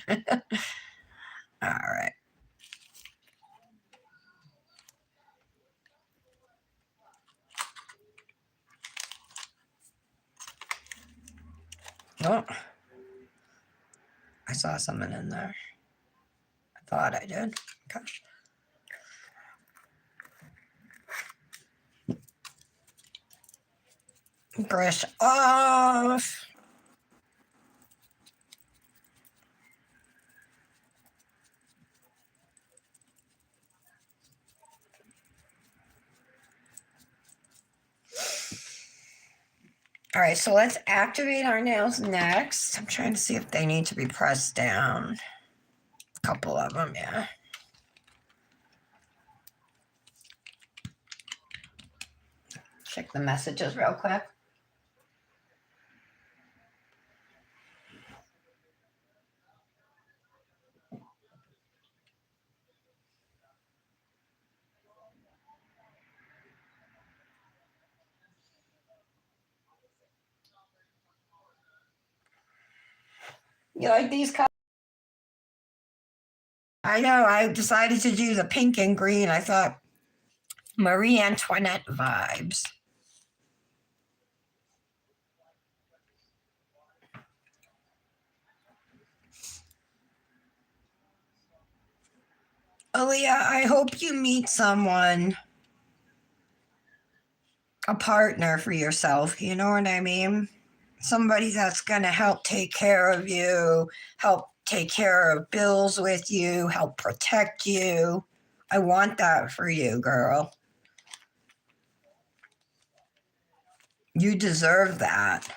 Speaker 1: All right. Oh, I saw something in there. I thought I did. Okay. Brush off. All right, so let's activate our nails next. I'm trying to see if they need to be pressed down. A couple of them, yeah. Check the messages real quick. You like these colors? I know, I decided to do the pink and green. I thought Marie Antoinette vibes. Aaliyah, I hope you meet someone, a partner for yourself. You know what I mean? Somebody that's going to help take care of you, help take care of bills with you, help protect you. I want that for you, girl. You deserve that.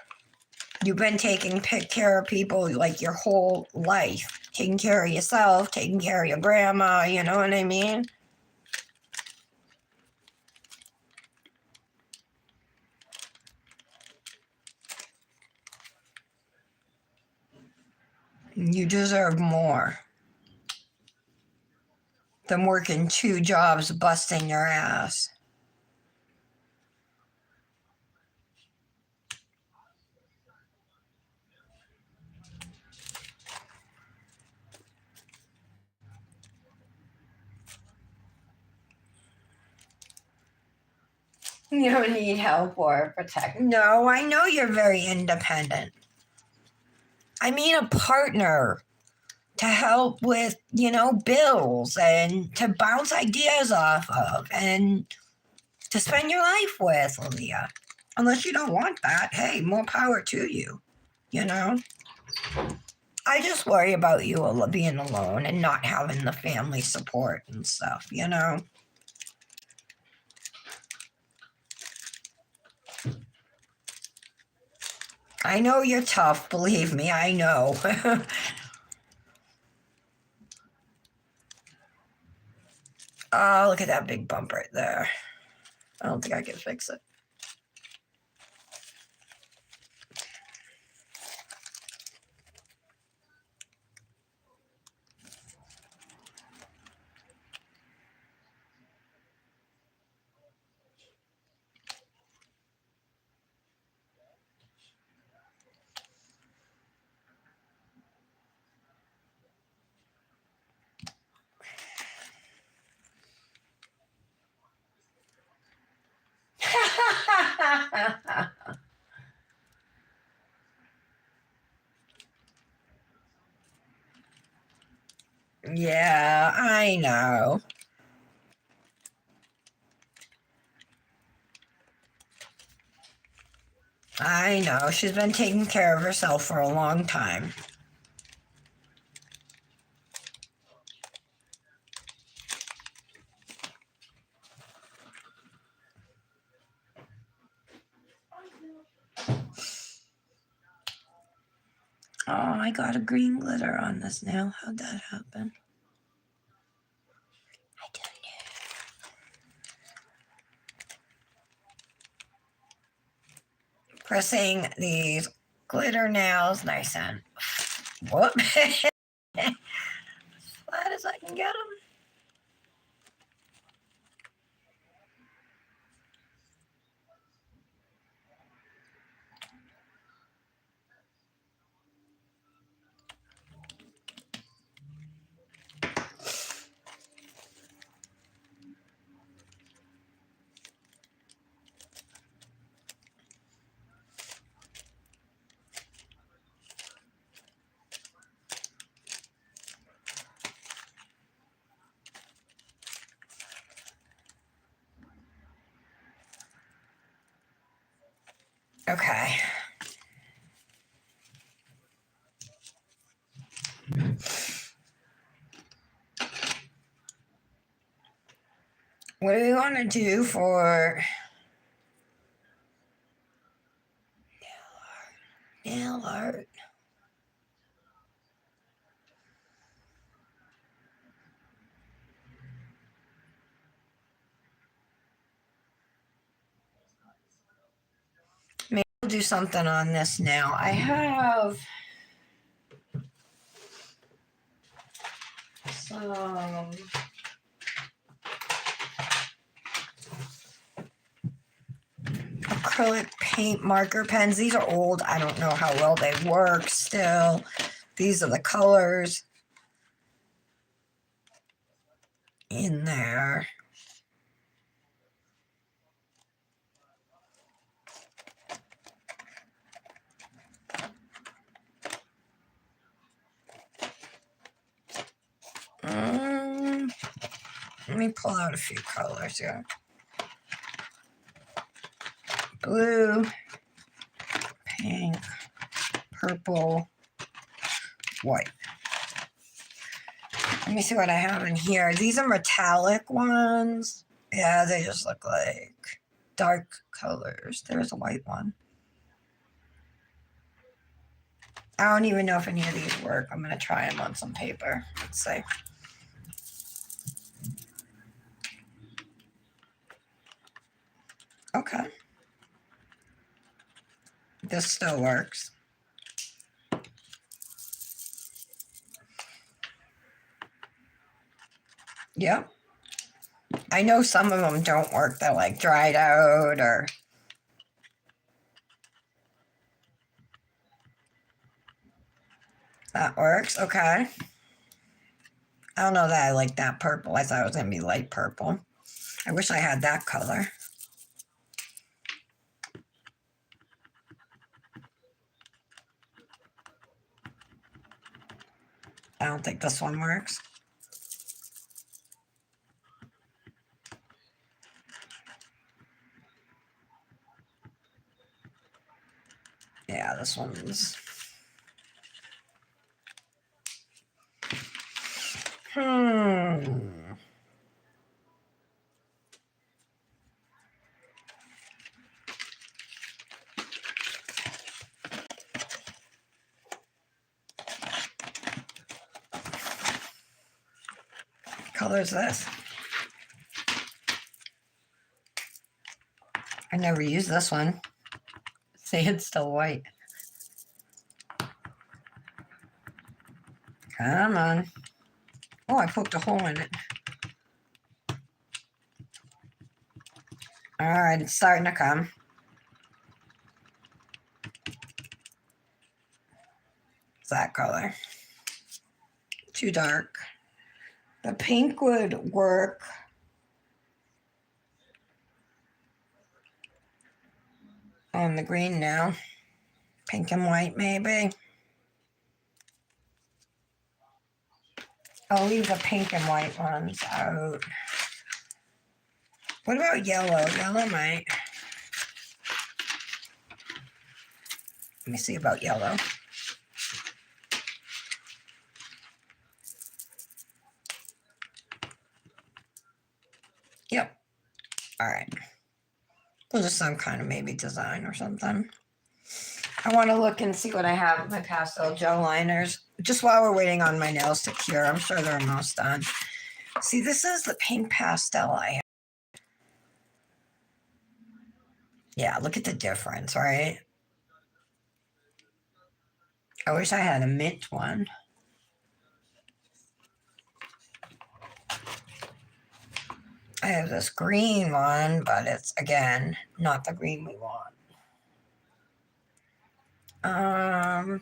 Speaker 1: You've been taking care of people like your whole life, taking care of yourself, taking care of your grandma, you know what I mean? You deserve more than working 2 jobs busting your ass. You don't need help or protect. No, I know you're very independent. I mean a partner to help with, bills and to bounce ideas off of and to spend your life with, Leah. Unless you don't want that, hey, more power to you, you know? I just worry about you being alone and not having the family support and stuff, you know? I know you're tough, believe me, I know. Oh, look at that big bump right there. I don't think I can fix it. Yeah, I know. I know. She's been taking care of herself for a long time. Oh, I got a green glitter on this nail. How'd that happen? I don't know. Pressing these glitter nails nice and whoop. Flat as I can get them. Okay. What do we want to do for nail art? Maybe we'll do something on this now. I have some acrylic paint marker pens. These are old. I don't know how well they work still. These are the colors in there. Let me pull out a few colors here. Blue, pink, purple, white. Let me see what I have in here. These are metallic ones. Yeah, they just look like dark colors. There's a white one. I don't even know if any of these work. I'm going to try them on some paper. Let's see. Okay. This still works. Yep. I know some of them don't work. They're like dried out or... That works. Okay. I don't know that I like that purple. I thought it was going to be light purple. I wish I had that color. I don't think this one works. Yeah, this one's... Color is this? I never used this one. See, it's still white. Come on. Oh, I poked a hole in it. All right, it's starting to come. It's that color. Too dark. The pink would work. On the green now. Pink and white, maybe. I'll leave the pink and white ones out. What about yellow? Yellow might. Let me see about yellow. Yep. All right. We'll just some kind of maybe design or something. I want to look and see what I have with my pastel gel liners. Just while we're waiting on my nails to cure. I'm sure they're almost done. See, this is the pink pastel I have. Yeah, look at the difference, right? I wish I had a mint one. I have this green one, but it's, again, not the green we want. I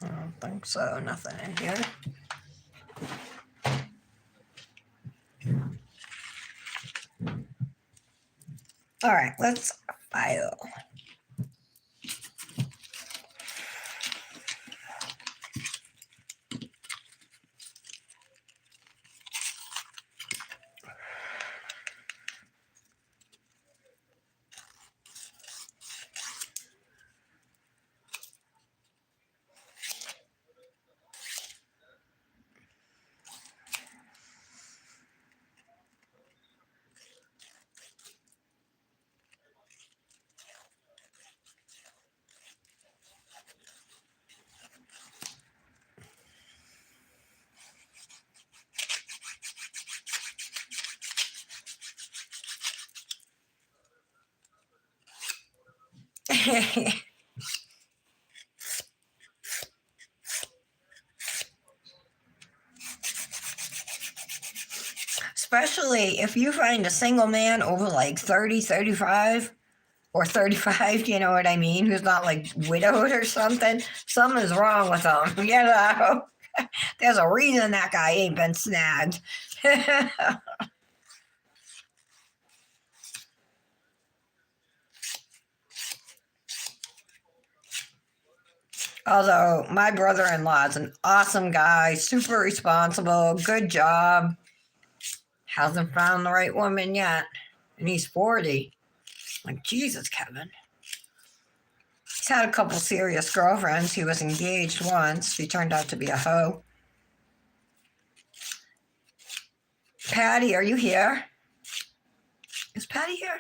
Speaker 1: don't think so. Nothing in here. All right, let's file. Especially if you find a single man over like 30, 35, or 35, you know what I mean, who's not like widowed or something. Something's wrong with them, you know. There's a reason that guy ain't been snagged. Although my brother-in-law is an awesome guy, super responsible, good job. Hasn't found the right woman yet. And he's 40. Like, Jesus, Kevin. He's had a couple serious girlfriends. He was engaged once. She turned out to be a hoe. Patty, are you here? Is Patty here?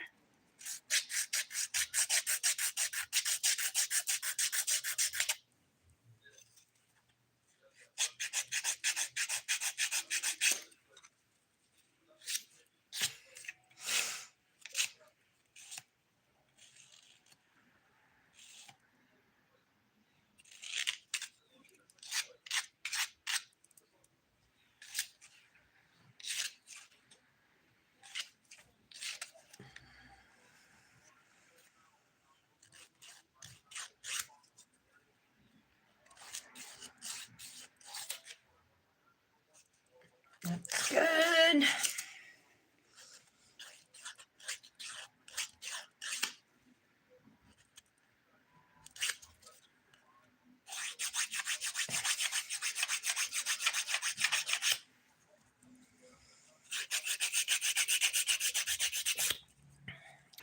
Speaker 1: That's good.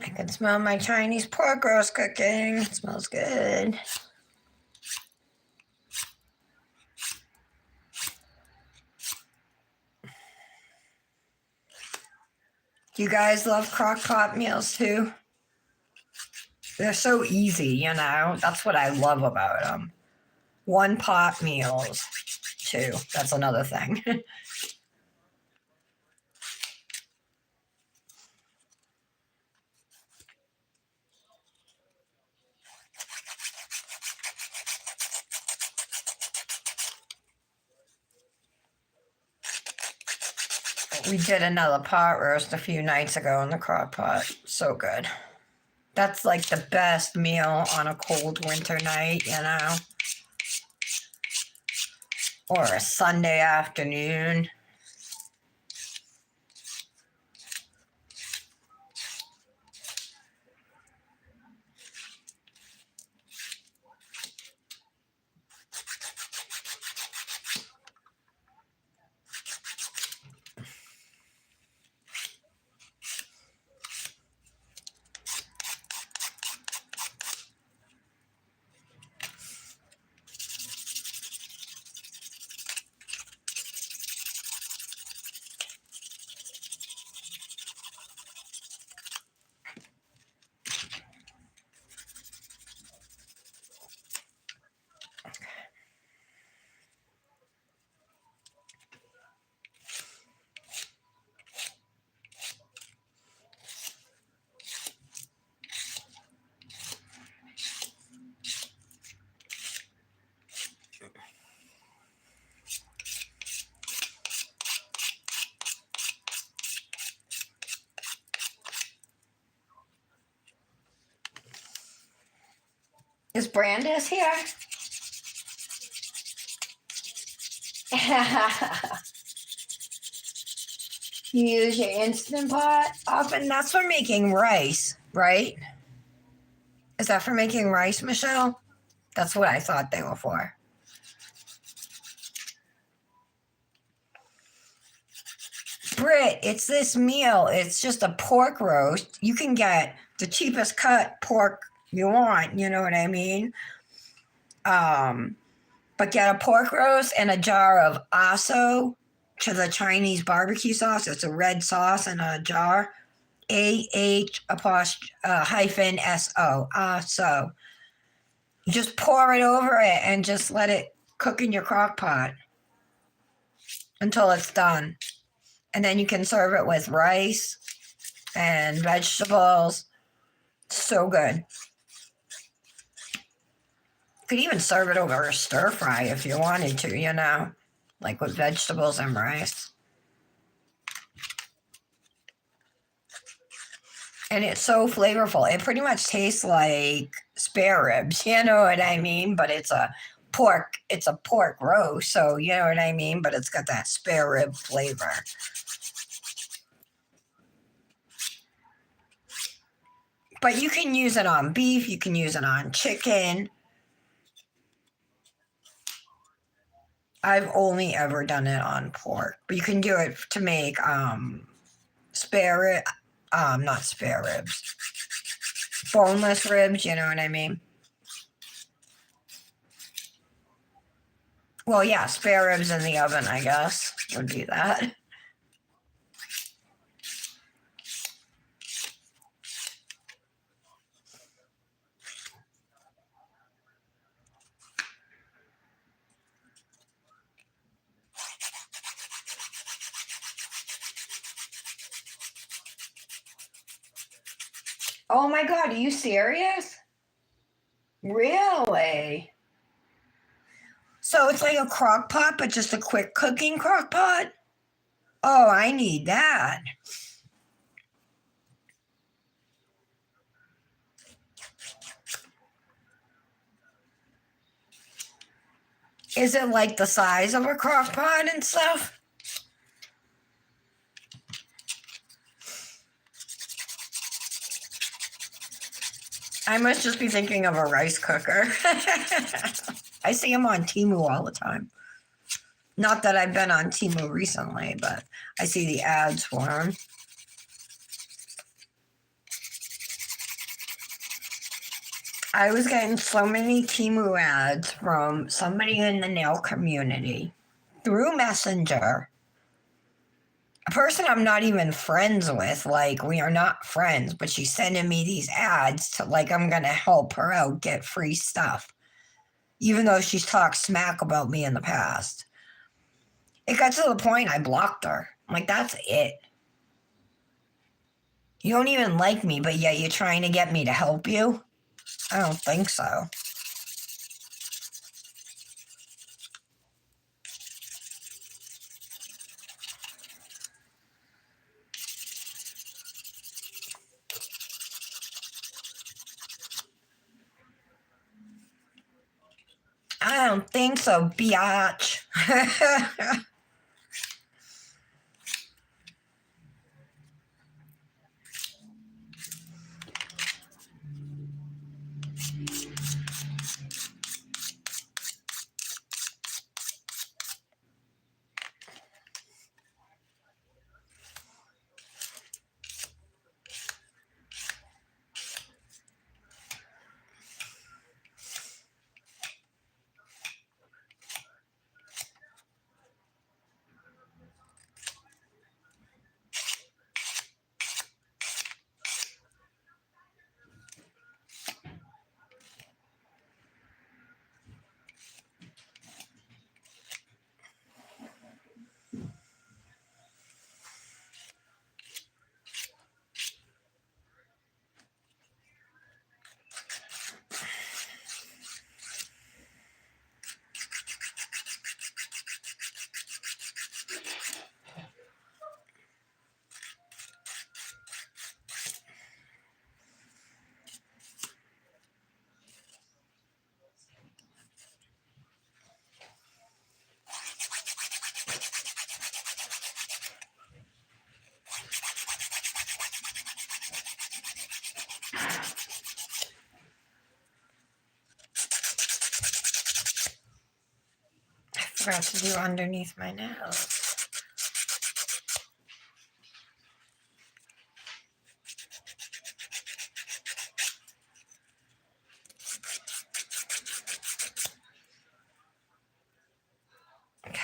Speaker 1: I can smell my Chinese pork roast cooking. It smells good. Do you guys love crock pot meals too? They're so easy, you know. That's what I love about them. One pot meals too. That's another thing. We did another pot roast a few nights ago in the crock pot. So good. That's like the best meal on a cold winter night, you know, or a Sunday afternoon. Is Brandis here? You use your Instant Pot often? That's for making rice, right? Is that for making rice, Michelle? That's what I thought they were for. Britt, it's this meal. It's just a pork roast. You can get the cheapest cut pork you want, you know what I mean? Um, but get a pork roast and a jar of aso to the Chinese barbecue sauce. It's a red sauce in a jar. hyphen S-O. Aso. You just pour it over it and just let it cook in your crock pot until it's done. And then you can serve it with rice and vegetables. So good. Could even serve it over a stir fry if you wanted to, you know, like with vegetables and rice. And it's so flavorful. It pretty much tastes like spare ribs, you know what I mean? But it's a pork roast, so you know what I mean? But it's got that spare rib flavor. But you can use it on beef, you can use it on chicken. I've only ever done it on pork, but you can do it to make spare rib, not spare ribs, boneless ribs. You know what I mean? Well, yeah, spare ribs in the oven, I guess, would be that. Oh my God, are you serious? Really? So it's like a crock pot, but just a quick cooking crock pot? Oh, I need that. Is it like the size of a crock pot and stuff? I must just be thinking of a rice cooker. I see them on Temu all the time. Not that I've been on Temu recently, but I see the ads for them. I was getting so many Temu ads from somebody in the nail community through Messenger. A person I'm not even friends with, like we are not friends, but she's sending me these ads to like I'm gonna help her out get free stuff, even though she's talked smack about me in the past. It got to the point I blocked her. I'm like, that's it. You don't even like me, but yet you're trying to get me to help you? I don't think so. I don't think so, biatch. I forgot to do underneath my nails. Okay.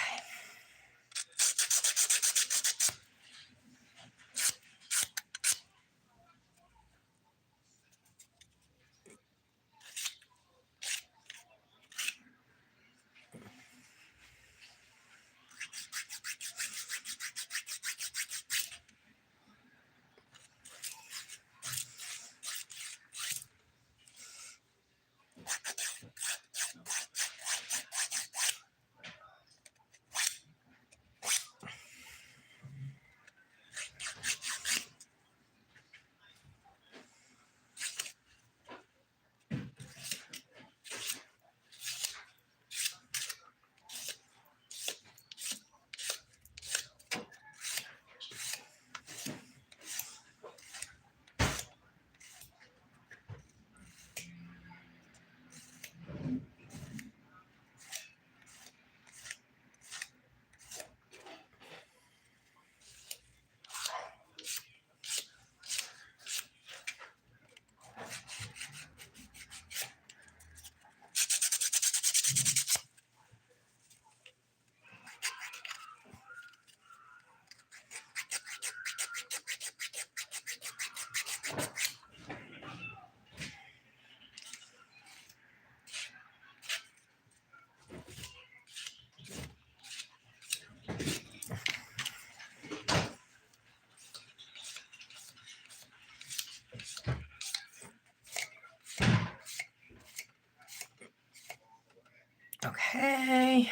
Speaker 1: Okay.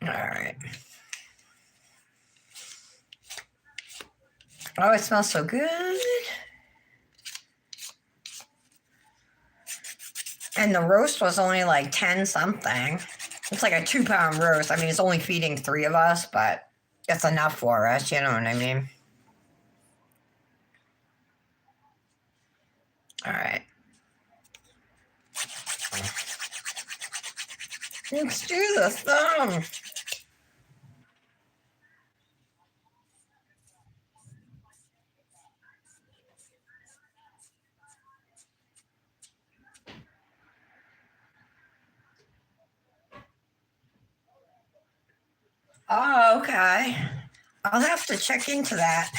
Speaker 1: All right. Oh, it smells so good. And the roast was only like 10 something. It's like a 2 pound roast. I mean, it's only feeding 3 of us, but it's enough for us. You know what I mean? All right. Let's do this thing. Oh, okay. I'll have to check into that.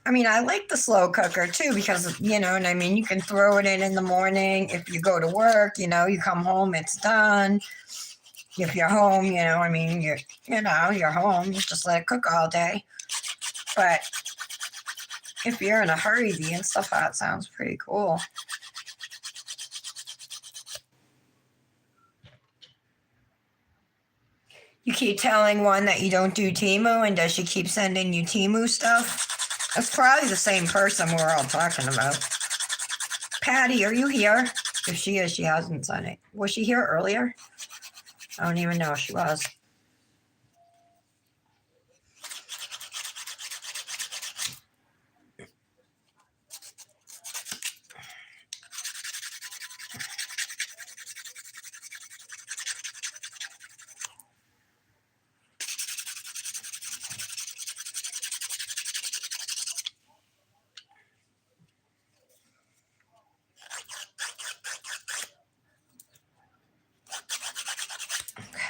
Speaker 1: I mean, I like the slow cooker too because, you know what I mean? You can throw it in the morning. If you go to work, you know, you come home, it's done. If you're home, you know, I mean, you're home, you just let it cook all day. But if you're in a hurry, the Instapot sounds pretty cool. You keep telling one that you don't do Timu, and does she keep sending you Timu stuff? It's probably the same person we're all talking about. Patty, are you here? If she is, she hasn't done it. Was she here earlier? I don't even know if she was.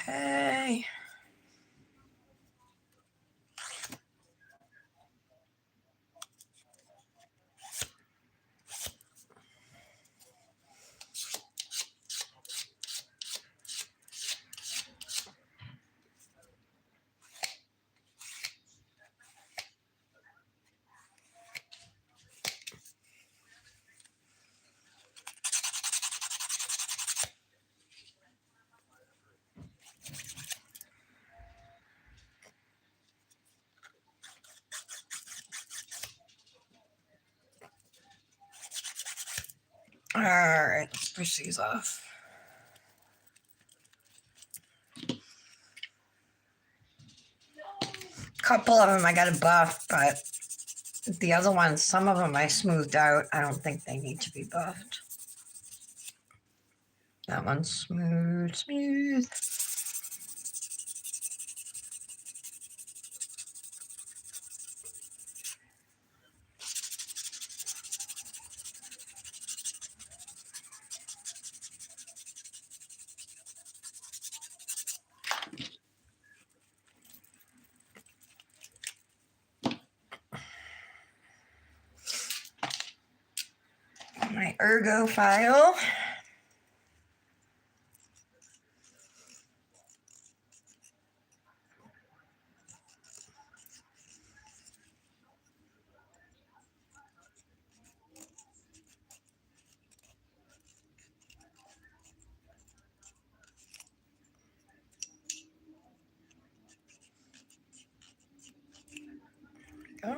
Speaker 1: Okay. All right, let's push these off. Couple of them I got to buff, but the other ones, some of them I smoothed out. I don't think they need to be buffed. That one's smooth, smooth. My ergo file. Go.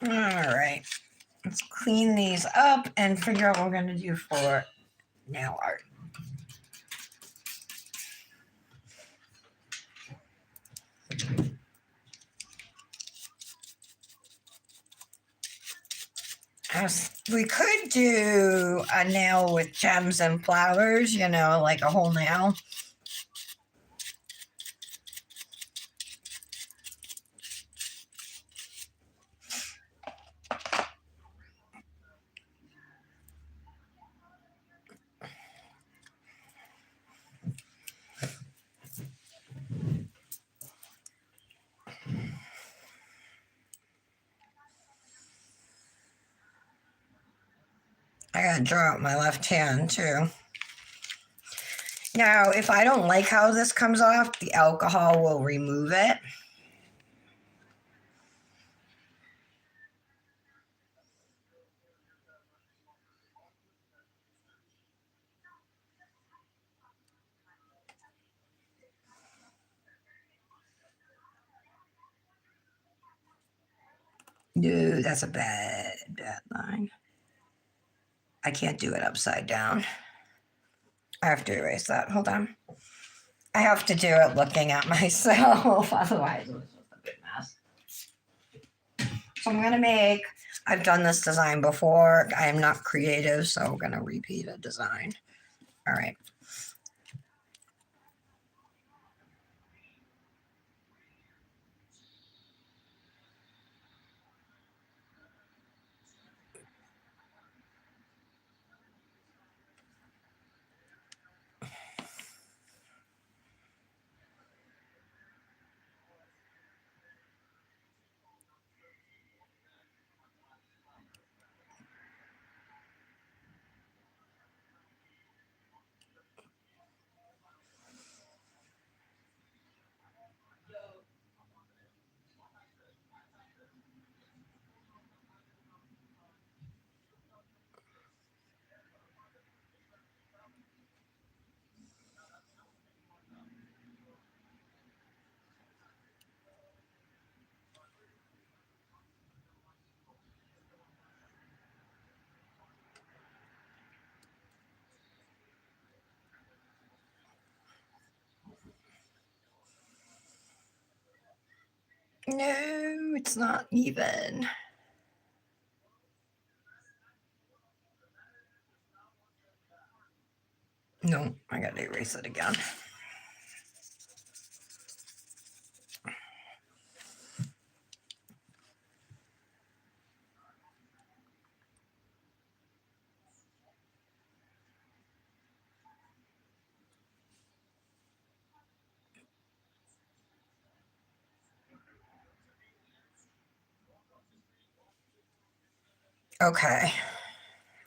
Speaker 1: All right. Let's clean these up and figure out what we're going to do for nail art. We could do a nail with gems and flowers, you know, like a whole nail. I gotta draw out my left hand too. Now, if I don't like how this comes off, the alcohol will remove it. No, that's a bad line. I can't do it upside down. I have to erase that. Hold on. I have to do it looking at myself. Otherwise, it's just a big mess. So I'm going to make, I've done this design before. I am not creative, so I'm going to repeat a design. All right. No, it's not even. No, I got to erase it again. Okay.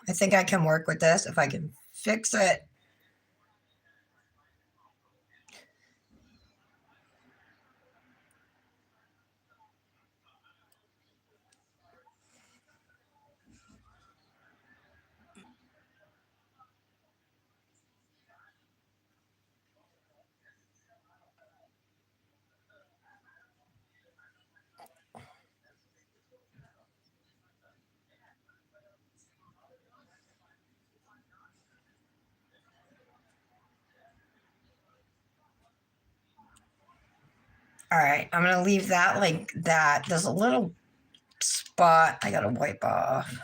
Speaker 1: I think I can work with this if I can fix it. All right, I'm going to leave that like that. There's a little spot I got to wipe off.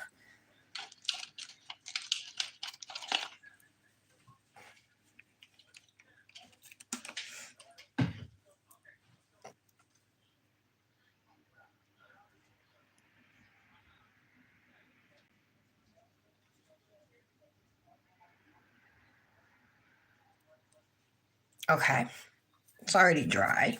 Speaker 1: Okay, it's already dry.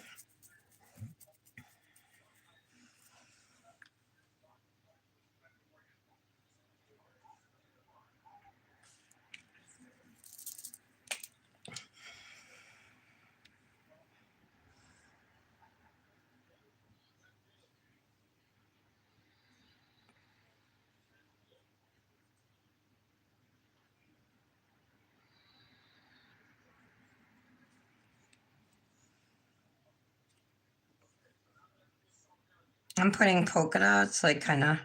Speaker 1: I'm putting polka dots, like kind of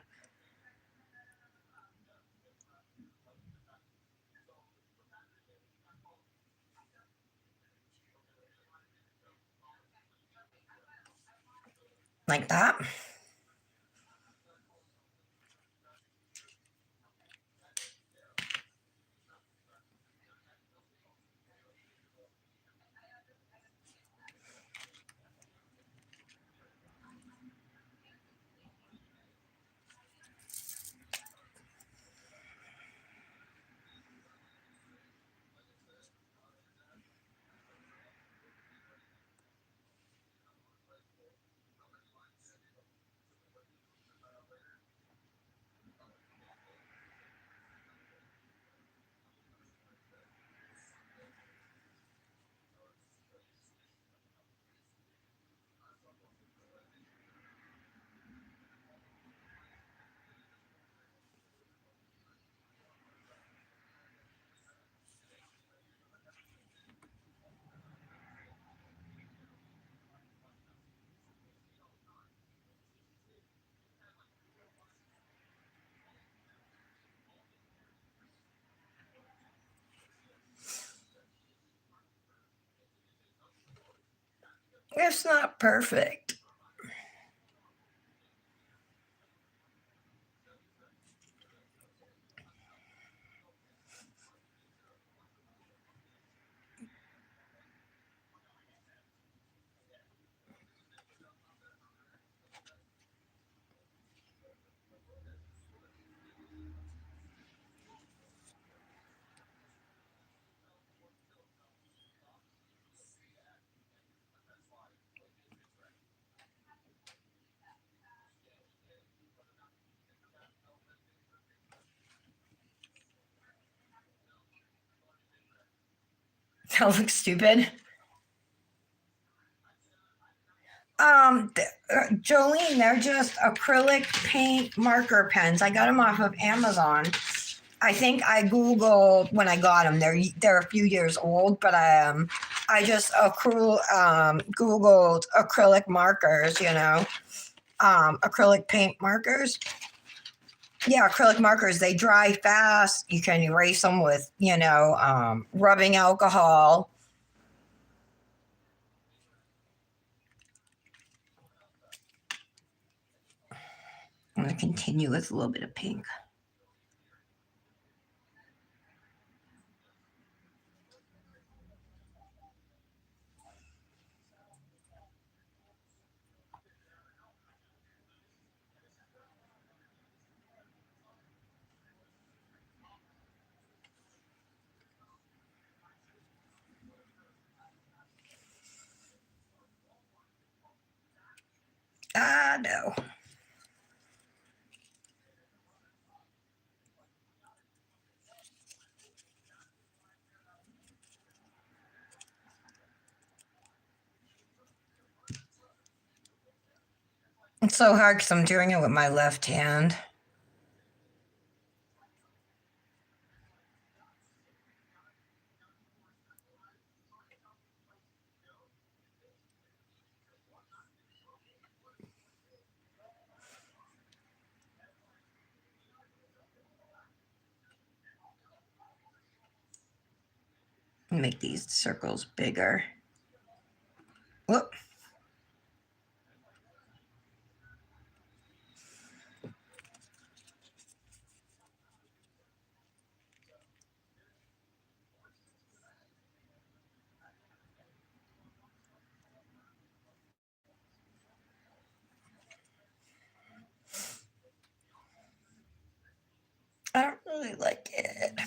Speaker 1: like that. It's not perfect. That looks stupid. Jolene, they're just acrylic paint marker pens. I got them off of Amazon. I think I googled when I got them. They're a few years old, but I just googled acrylic markers. Acrylic paint markers. Yeah, acrylic markers. They dry fast. You can erase them with rubbing alcohol. I'm going to continue with a little bit of pink. Ah, no. It's so hard because I'm doing it with my left hand. Make these circles bigger. Whoop. I don't really like it.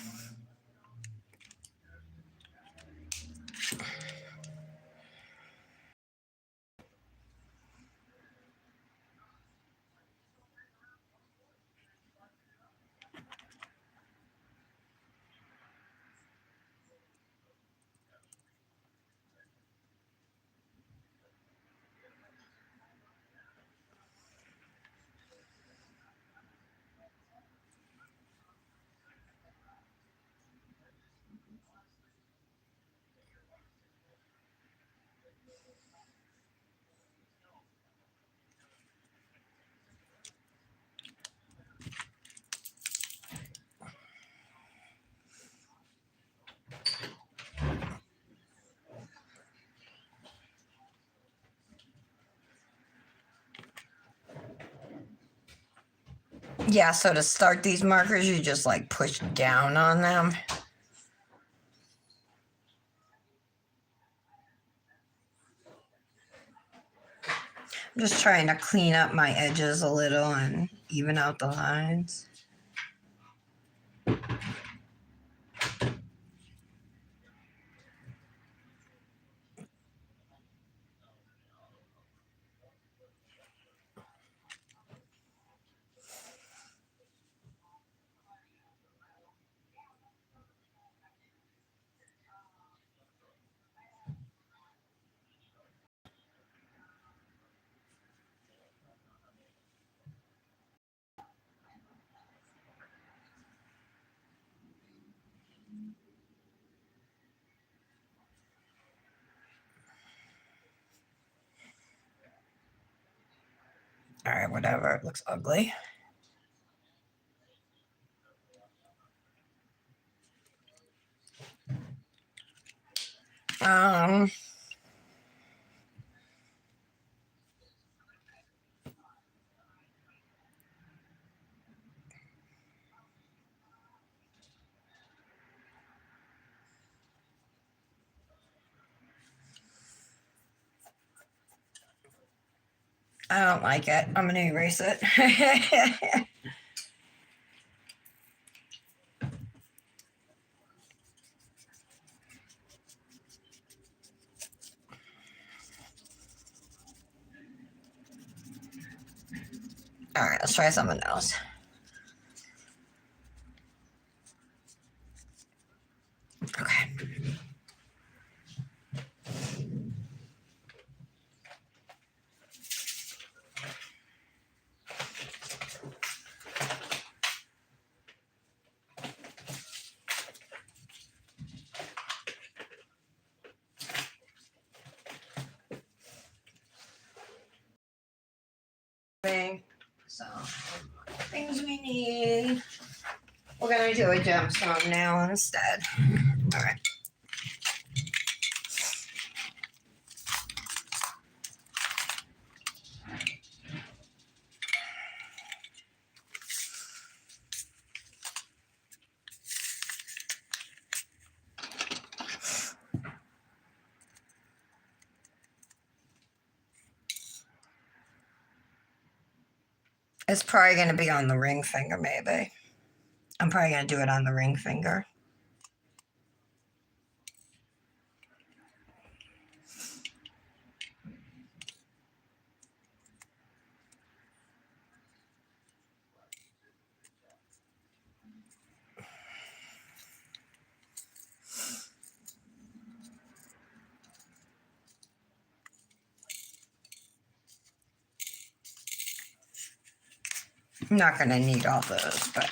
Speaker 1: Yeah, so to start these markers, you just like push down on them. I'm just trying to clean up my edges a little and even out the lines. All right, whatever. It looks ugly. Um, I don't like it. I'm gonna erase it. All right, let's try something else. Okay. So, things we need. We're gonna do a gemstone now instead. All right. It's probably gonna be on the ring finger, maybe. I'm probably gonna do it on the ring finger. I'm not gonna need all those, but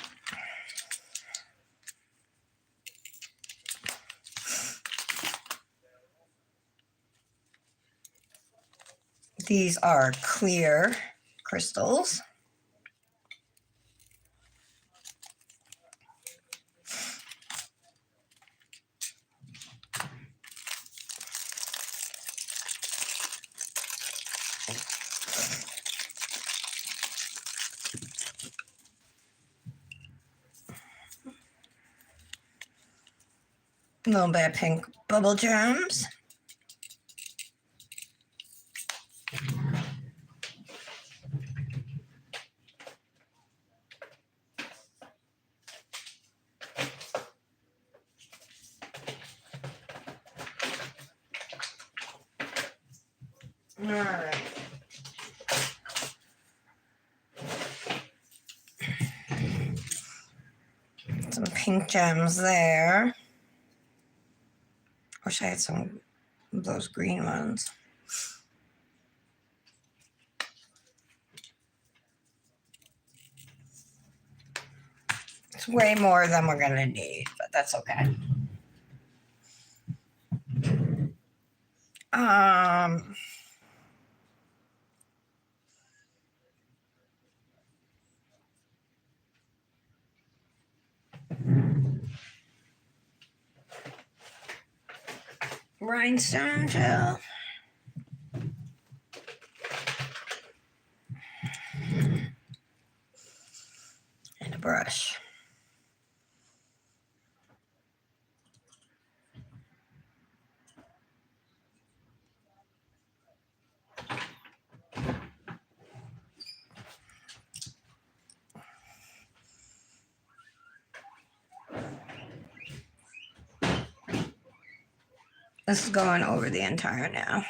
Speaker 1: these are clear crystals. A little bit of pink bubble gems. All right. Some pink gems there. Wish I had some of those green ones. It's way more than we're gonna need, but that's okay. Um, Rhinestone gel. This is going over the entire now.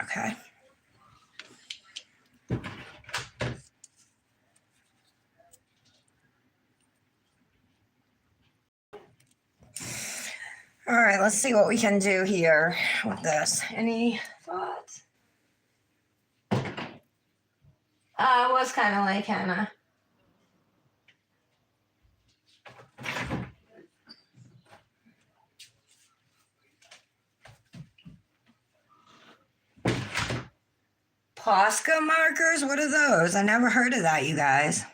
Speaker 1: Okay. All right, let's see what we can do here with this. Any thoughts? It was kind of like Hannah. Posca markers? What are those? I never heard of that, you guys.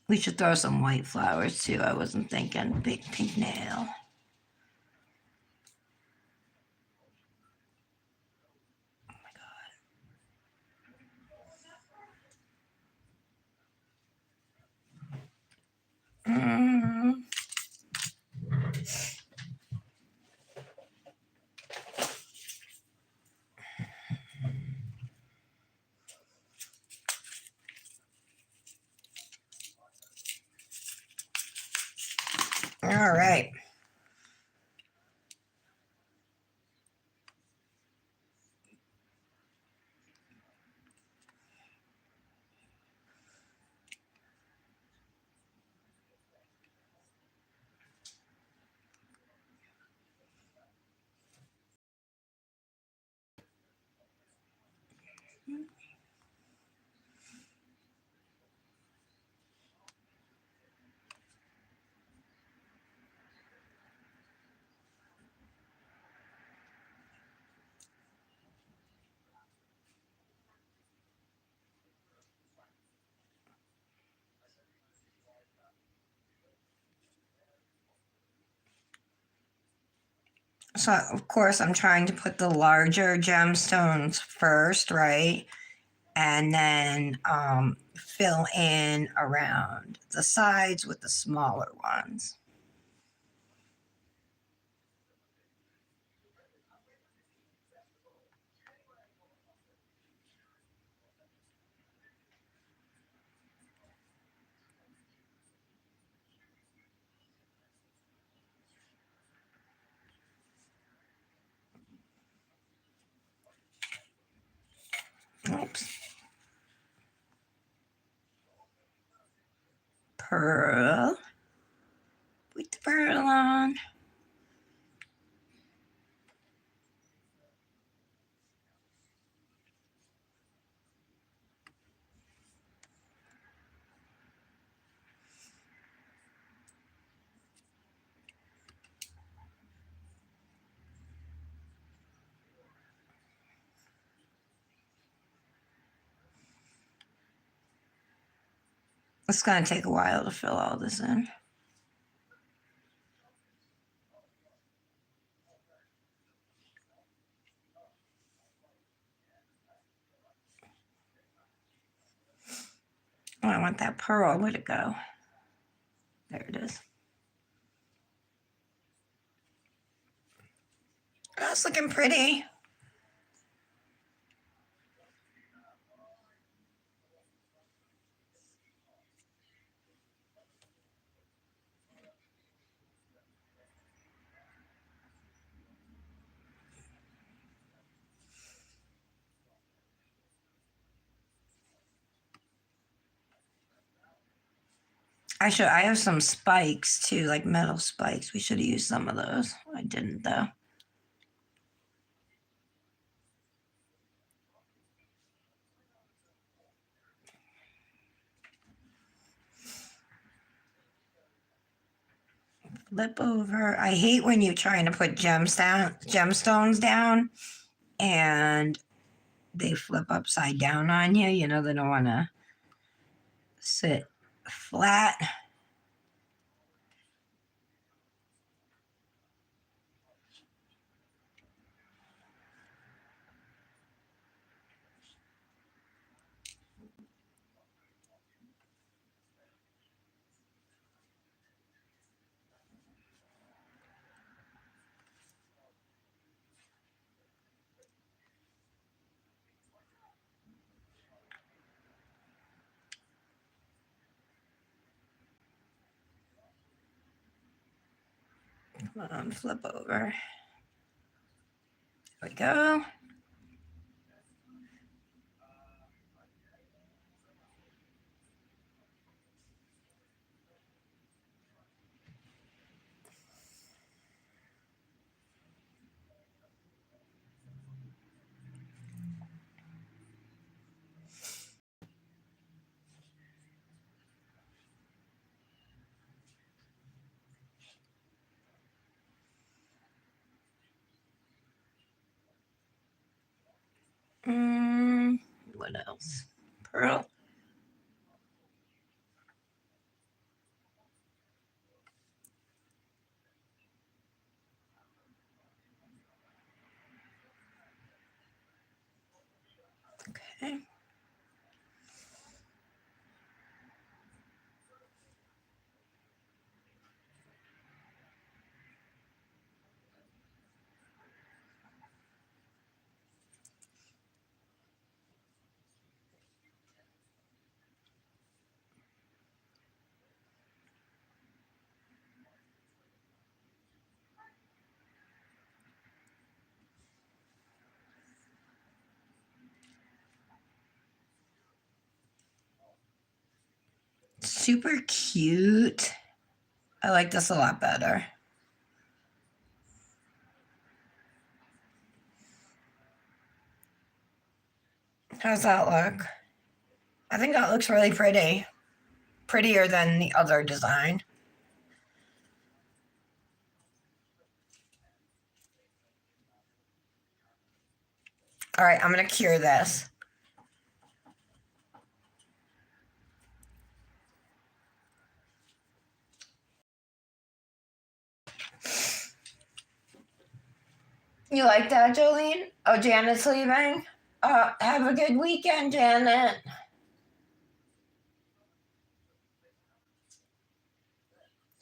Speaker 1: We should throw some white flowers too. I wasn't thinking big pink nail. Mm. All right. So, of course, I'm trying to put the larger gemstones first, right? And then fill in around the sides with the smaller ones. Oops. Pearl. Put the pearl on. It's going to take a while to fill all this in. Oh, I want that pearl. Where'd it go? There it is. Oh, it's looking pretty. I have some spikes too, like metal spikes. We should have used some of those. I didn't though. Flip over. I hate when you're trying to put gemstones down and they flip upside down on you. You know, they don't want to sit flat. Flip over. There we go. What else? Pearl. Okay. Super cute. I like this a lot better. How's that look? I think that looks really pretty. Prettier than the other design. All right, I'm going to cure this. You like that, Jolene? Oh, Janet's leaving? Have a good weekend, Janet.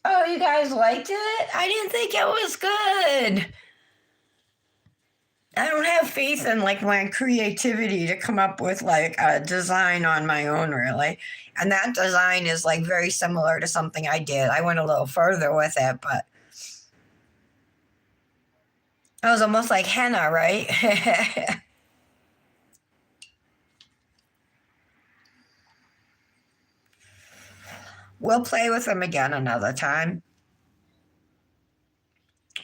Speaker 1: Oh, you guys liked it? I didn't think it was good. I don't have faith in like my creativity to come up with like a design on my own, really. And that design is like very similar to something I did. I went a little further with it, but it was almost like henna, right? We'll play with them again another time.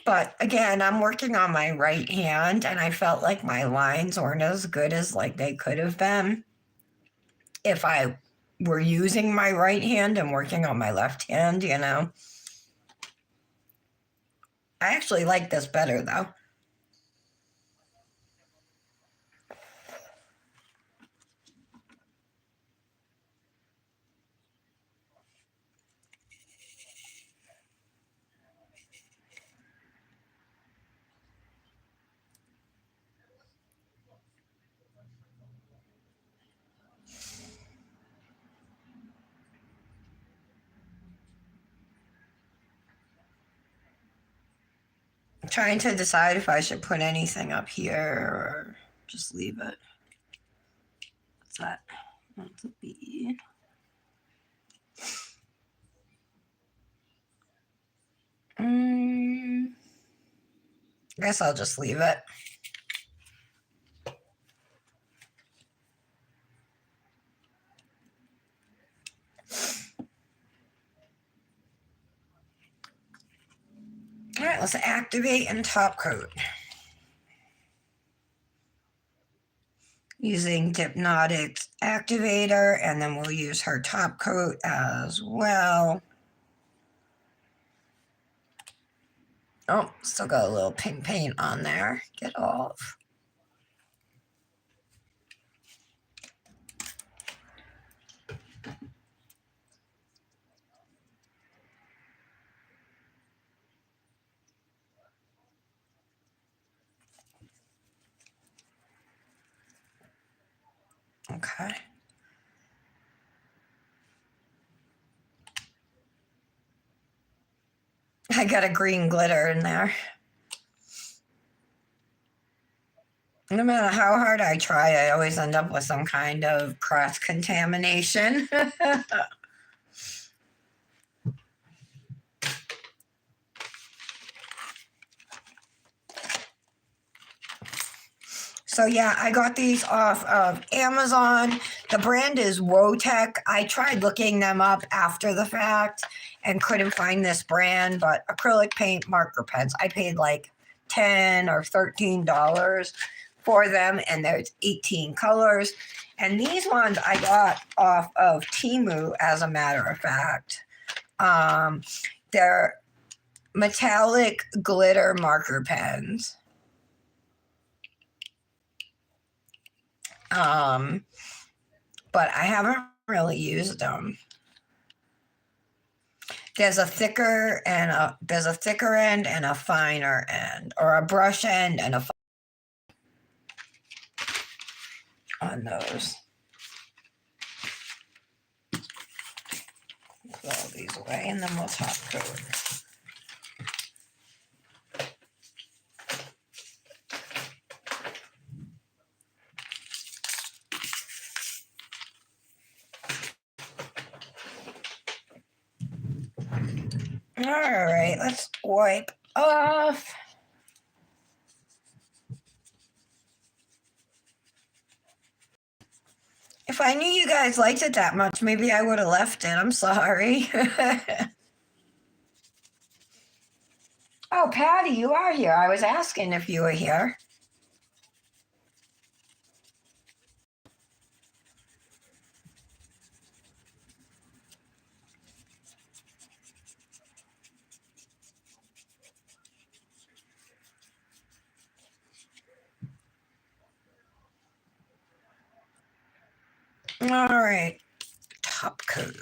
Speaker 1: But again, I'm working on my right hand, and I felt like my lines weren't as good as like they could have been if I were using my right hand and working on my left hand, you know. I actually like this better though. I'm trying to decide if I should put anything up here or just leave it. What's that? That's a bead. I guess I'll just leave it. All right, let's activate and top coat. Using Dipnotic's activator, and then we'll use her top coat as well. Oh, still got a little pink paint on there. Get off. Okay. I got a green glitter in there. No matter how hard I try, I always end up with some kind of cross contamination. So yeah, I got these off of Amazon. The brand is Wotech. I tried looking them up after the fact and couldn't find this brand, but acrylic paint marker pens. I paid like $10 or $13 for them, and there's 18 colors. And these ones I got off of Temu, as a matter of fact. Um, they're metallic glitter marker pens. Um, but I haven't really used them. There's a thicker end and a finer end, or a brush end and a on those. Put all these away, and then we'll top coat. All right, let's wipe off. If I knew you guys liked it that much, maybe I would have left it. I'm sorry. Oh, Patty, you are here. I was asking if you were here. All right, top coat.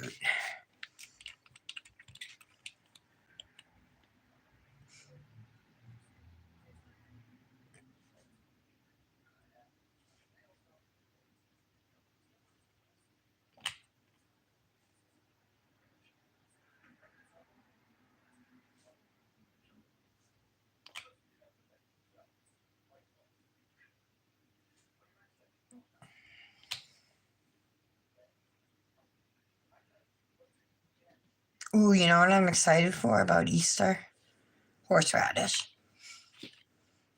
Speaker 1: Ooh, you know what I'm excited for about Easter? Horseradish.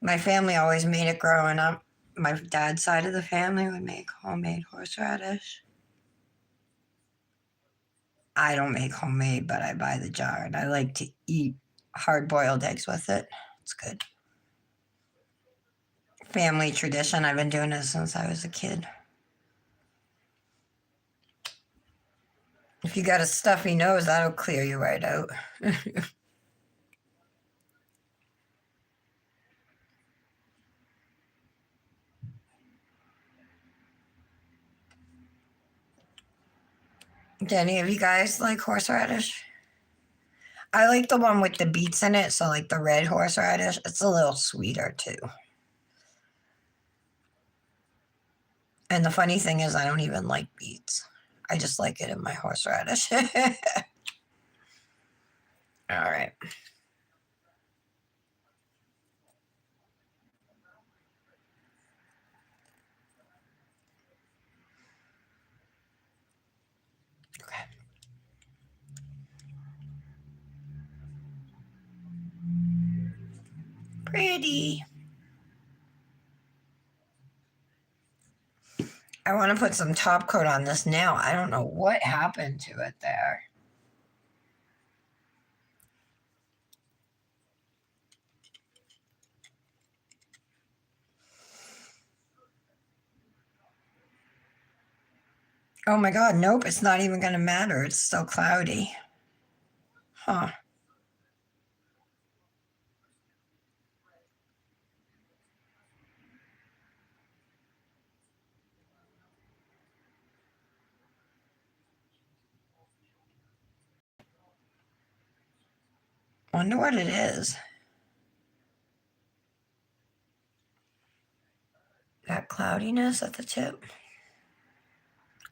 Speaker 1: My family always made it growing up. My dad's side of the family would make homemade horseradish. I don't make homemade, but I buy the jar, and I like to eat hard-boiled eggs with it. It's good. Family tradition. I've been doing it since I was a kid. If you got a stuffy nose, that'll clear you right out. Do any of you guys like horseradish? I like the one with the beets in it, so like the red horseradish. It's a little sweeter too. And the funny thing is, I don't even like beets. I just like it in my horseradish. All right. Okay. Pretty. I want to put some top coat on this now. I don't know what happened to it there. Oh my God, nope, it's not even going to matter. It's still cloudy. Huh. Wonder what it is. That cloudiness at the tip.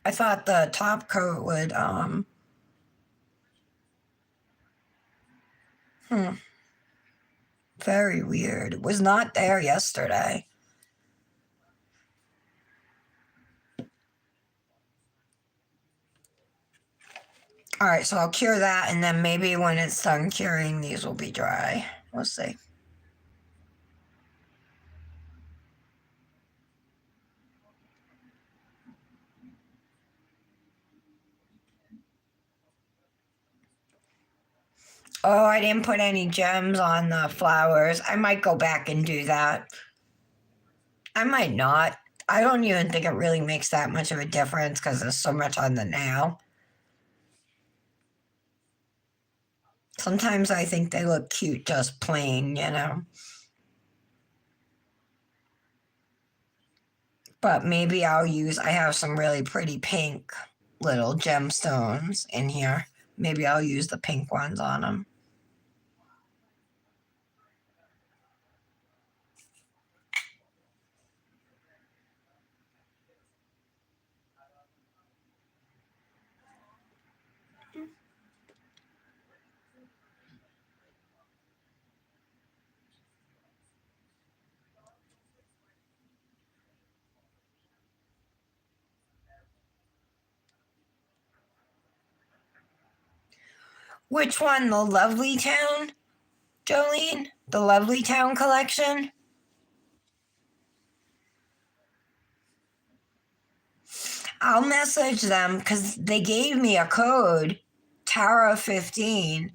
Speaker 1: I thought the top coat would, hmm, very weird. It was not there yesterday. All right, so I'll cure that, and then maybe when it's done curing, these will be dry. We'll see. Oh, I didn't put any gems on the flowers. I might go back and do that. I might not. I don't even think it really makes that much of a difference because there's so much on the nail. Sometimes I think they look cute just plain, you know. But maybe I have some really pretty pink little gemstones in here. Maybe I'll use the pink ones on them. Which one? The Lovely Town, Jolene? The Lovely Town collection? I'll message them because they gave me a code, Tara15,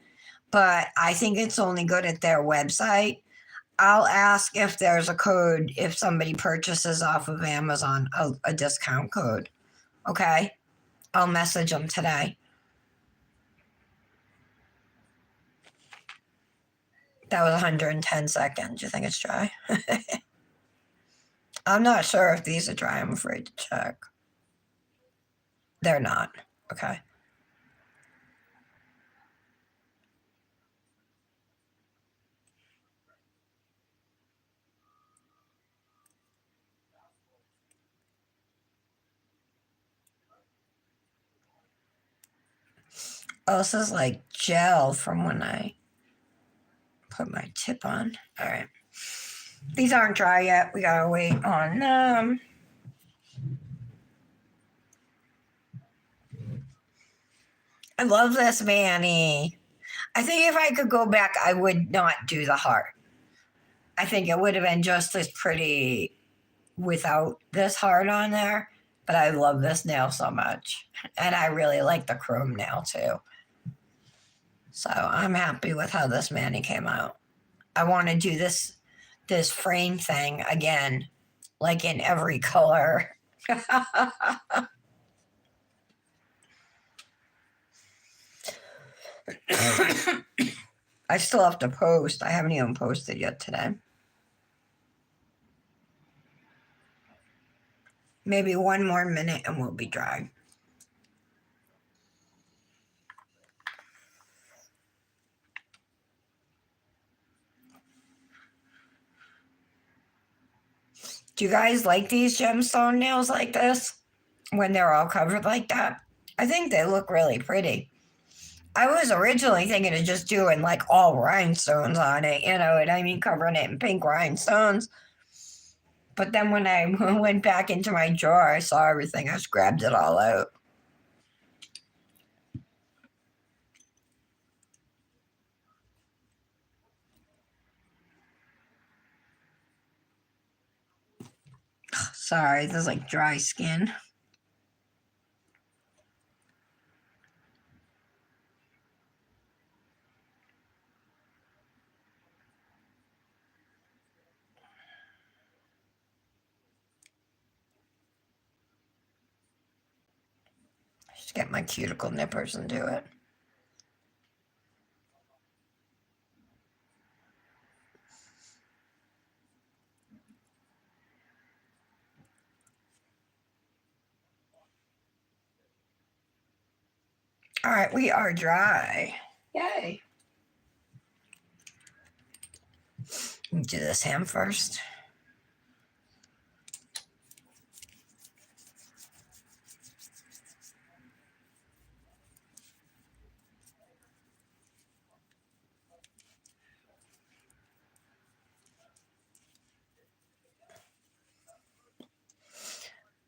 Speaker 1: but I think it's only good at their website. I'll ask if there's a code if somebody purchases off of Amazon, a discount code. Okay? I'll message them today. That was 110 seconds. You think it's dry? I'm not sure if these are dry. I'm afraid to check. They're not. Okay. Oh, this is like gel from when I put my tip on. All right. These aren't dry yet. We gotta wait on them. I love this Manny. I think if I could go back, I would not do the heart. I think it would have been just as pretty without this heart on there. But I love this nail so much. And I really like the chrome nail too. So I'm happy with how this Manny came out. I want to do this frame thing again, like in every color. I still have to post. I haven't even posted yet today. Maybe one more minute and we'll be dry. Do you guys like these gemstone nails like this when they're all covered like that? I think they look really pretty. I was originally thinking of just doing like all rhinestones on it, you know what I mean, covering it in pink rhinestones. But then when I went back into my drawer, I saw everything. I just grabbed it all out. Sorry, there's like dry skin. Just get my cuticle nippers and do it. All right, we are dry. Yay. Do this hand first.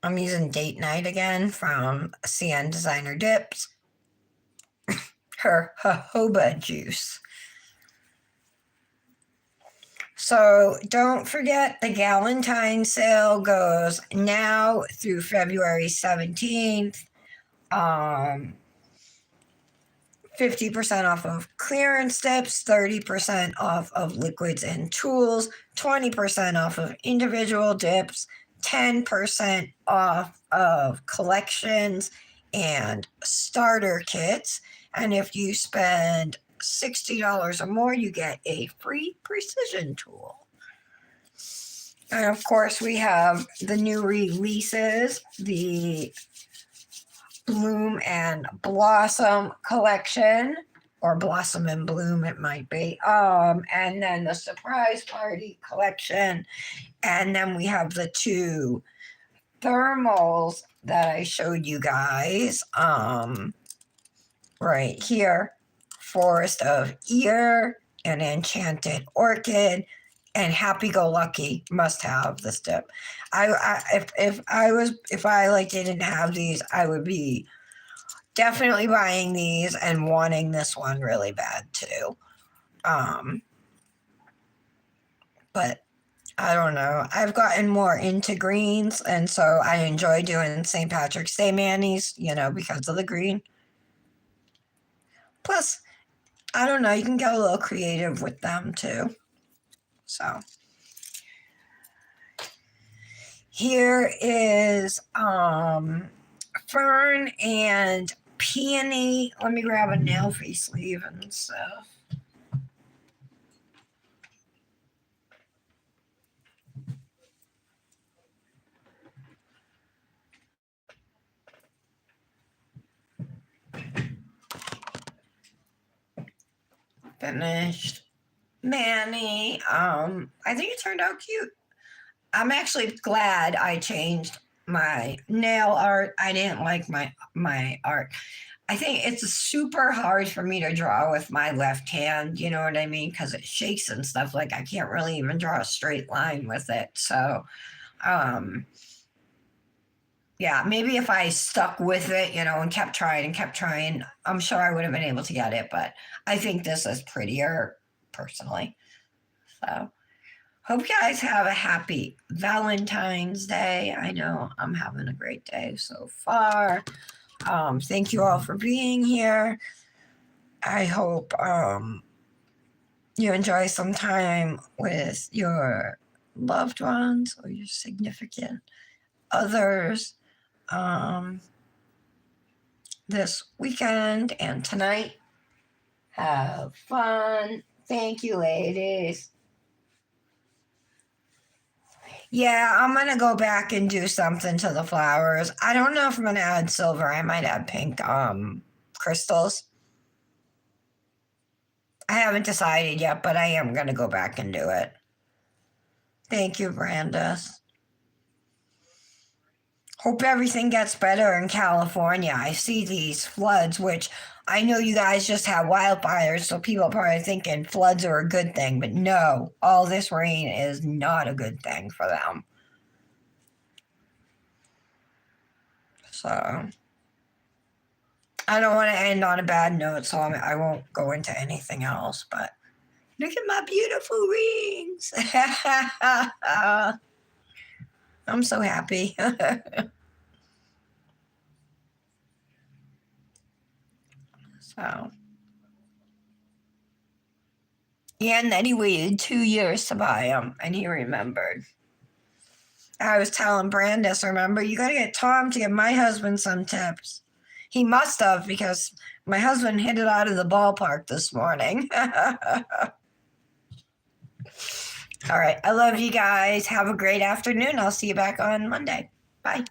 Speaker 1: I'm using Date Night again from CN Designer Dips. Her jojoba juice. So don't forget the Valentine sale goes now through February 17th. 50% off of clearance dips, 30% off of liquids and tools, 20% off of individual dips, 10% off of collections and starter kits. And if you spend $60 or more, you get a free precision tool. And of course, we have the new releases, the Bloom and Blossom collection, or Blossom and Bloom, it might be. And then the Surprise Party collection. And then we have the two thermals that I showed you guys right here. Forest of Ear and Enchanted Orchid and Happy Go Lucky must have this dip. If I like didn't have these, I would be definitely buying these and wanting this one really bad too. But I don't know. I've gotten more into greens, and so I enjoy doing St. Patrick's Day manis, because of the green. Plus, I don't know, you can get a little creative with them too. So here is fern and peony. Let me grab a nail face sleeve and stuff. Finished. Manny. I think it turned out cute. I'm actually glad I changed my nail art. I didn't like my art. I think it's super hard for me to draw with my left hand, you know what I mean? Because it shakes and stuff. Like I can't really even draw a straight line with it. So, yeah, maybe if I stuck with it, and kept trying, I'm sure I would have been able to get it. But I think this is prettier, personally. So, hope you guys have a happy Valentine's Day. I know I'm having a great day so far. Thank you all for being here. I hope you enjoy some time with your loved ones or your significant others this weekend and tonight. Have fun. Thank you, ladies. Yeah, I'm going to go back and do something to the flowers. I don't know if I'm going to add silver. I might add pink crystals. I haven't decided yet, but I am going to go back and do it. Thank you, Brandis. Hope everything gets better in California. I see these floods, which I know you guys just have wildfires, so people are probably thinking floods are a good thing, but no, all this rain is not a good thing for them. So I don't want to end on a bad note, so I won't go into anything else, but look at my beautiful rings. I'm so happy. So, yeah, and then he waited 2 years to buy them, and he remembered. I was telling Brandis, remember, you got to get Tom to give my husband some tips. He must have, because my husband hit it out of the ballpark this morning. All right. I love you guys. Have a great afternoon. I'll see you back on Monday. Bye.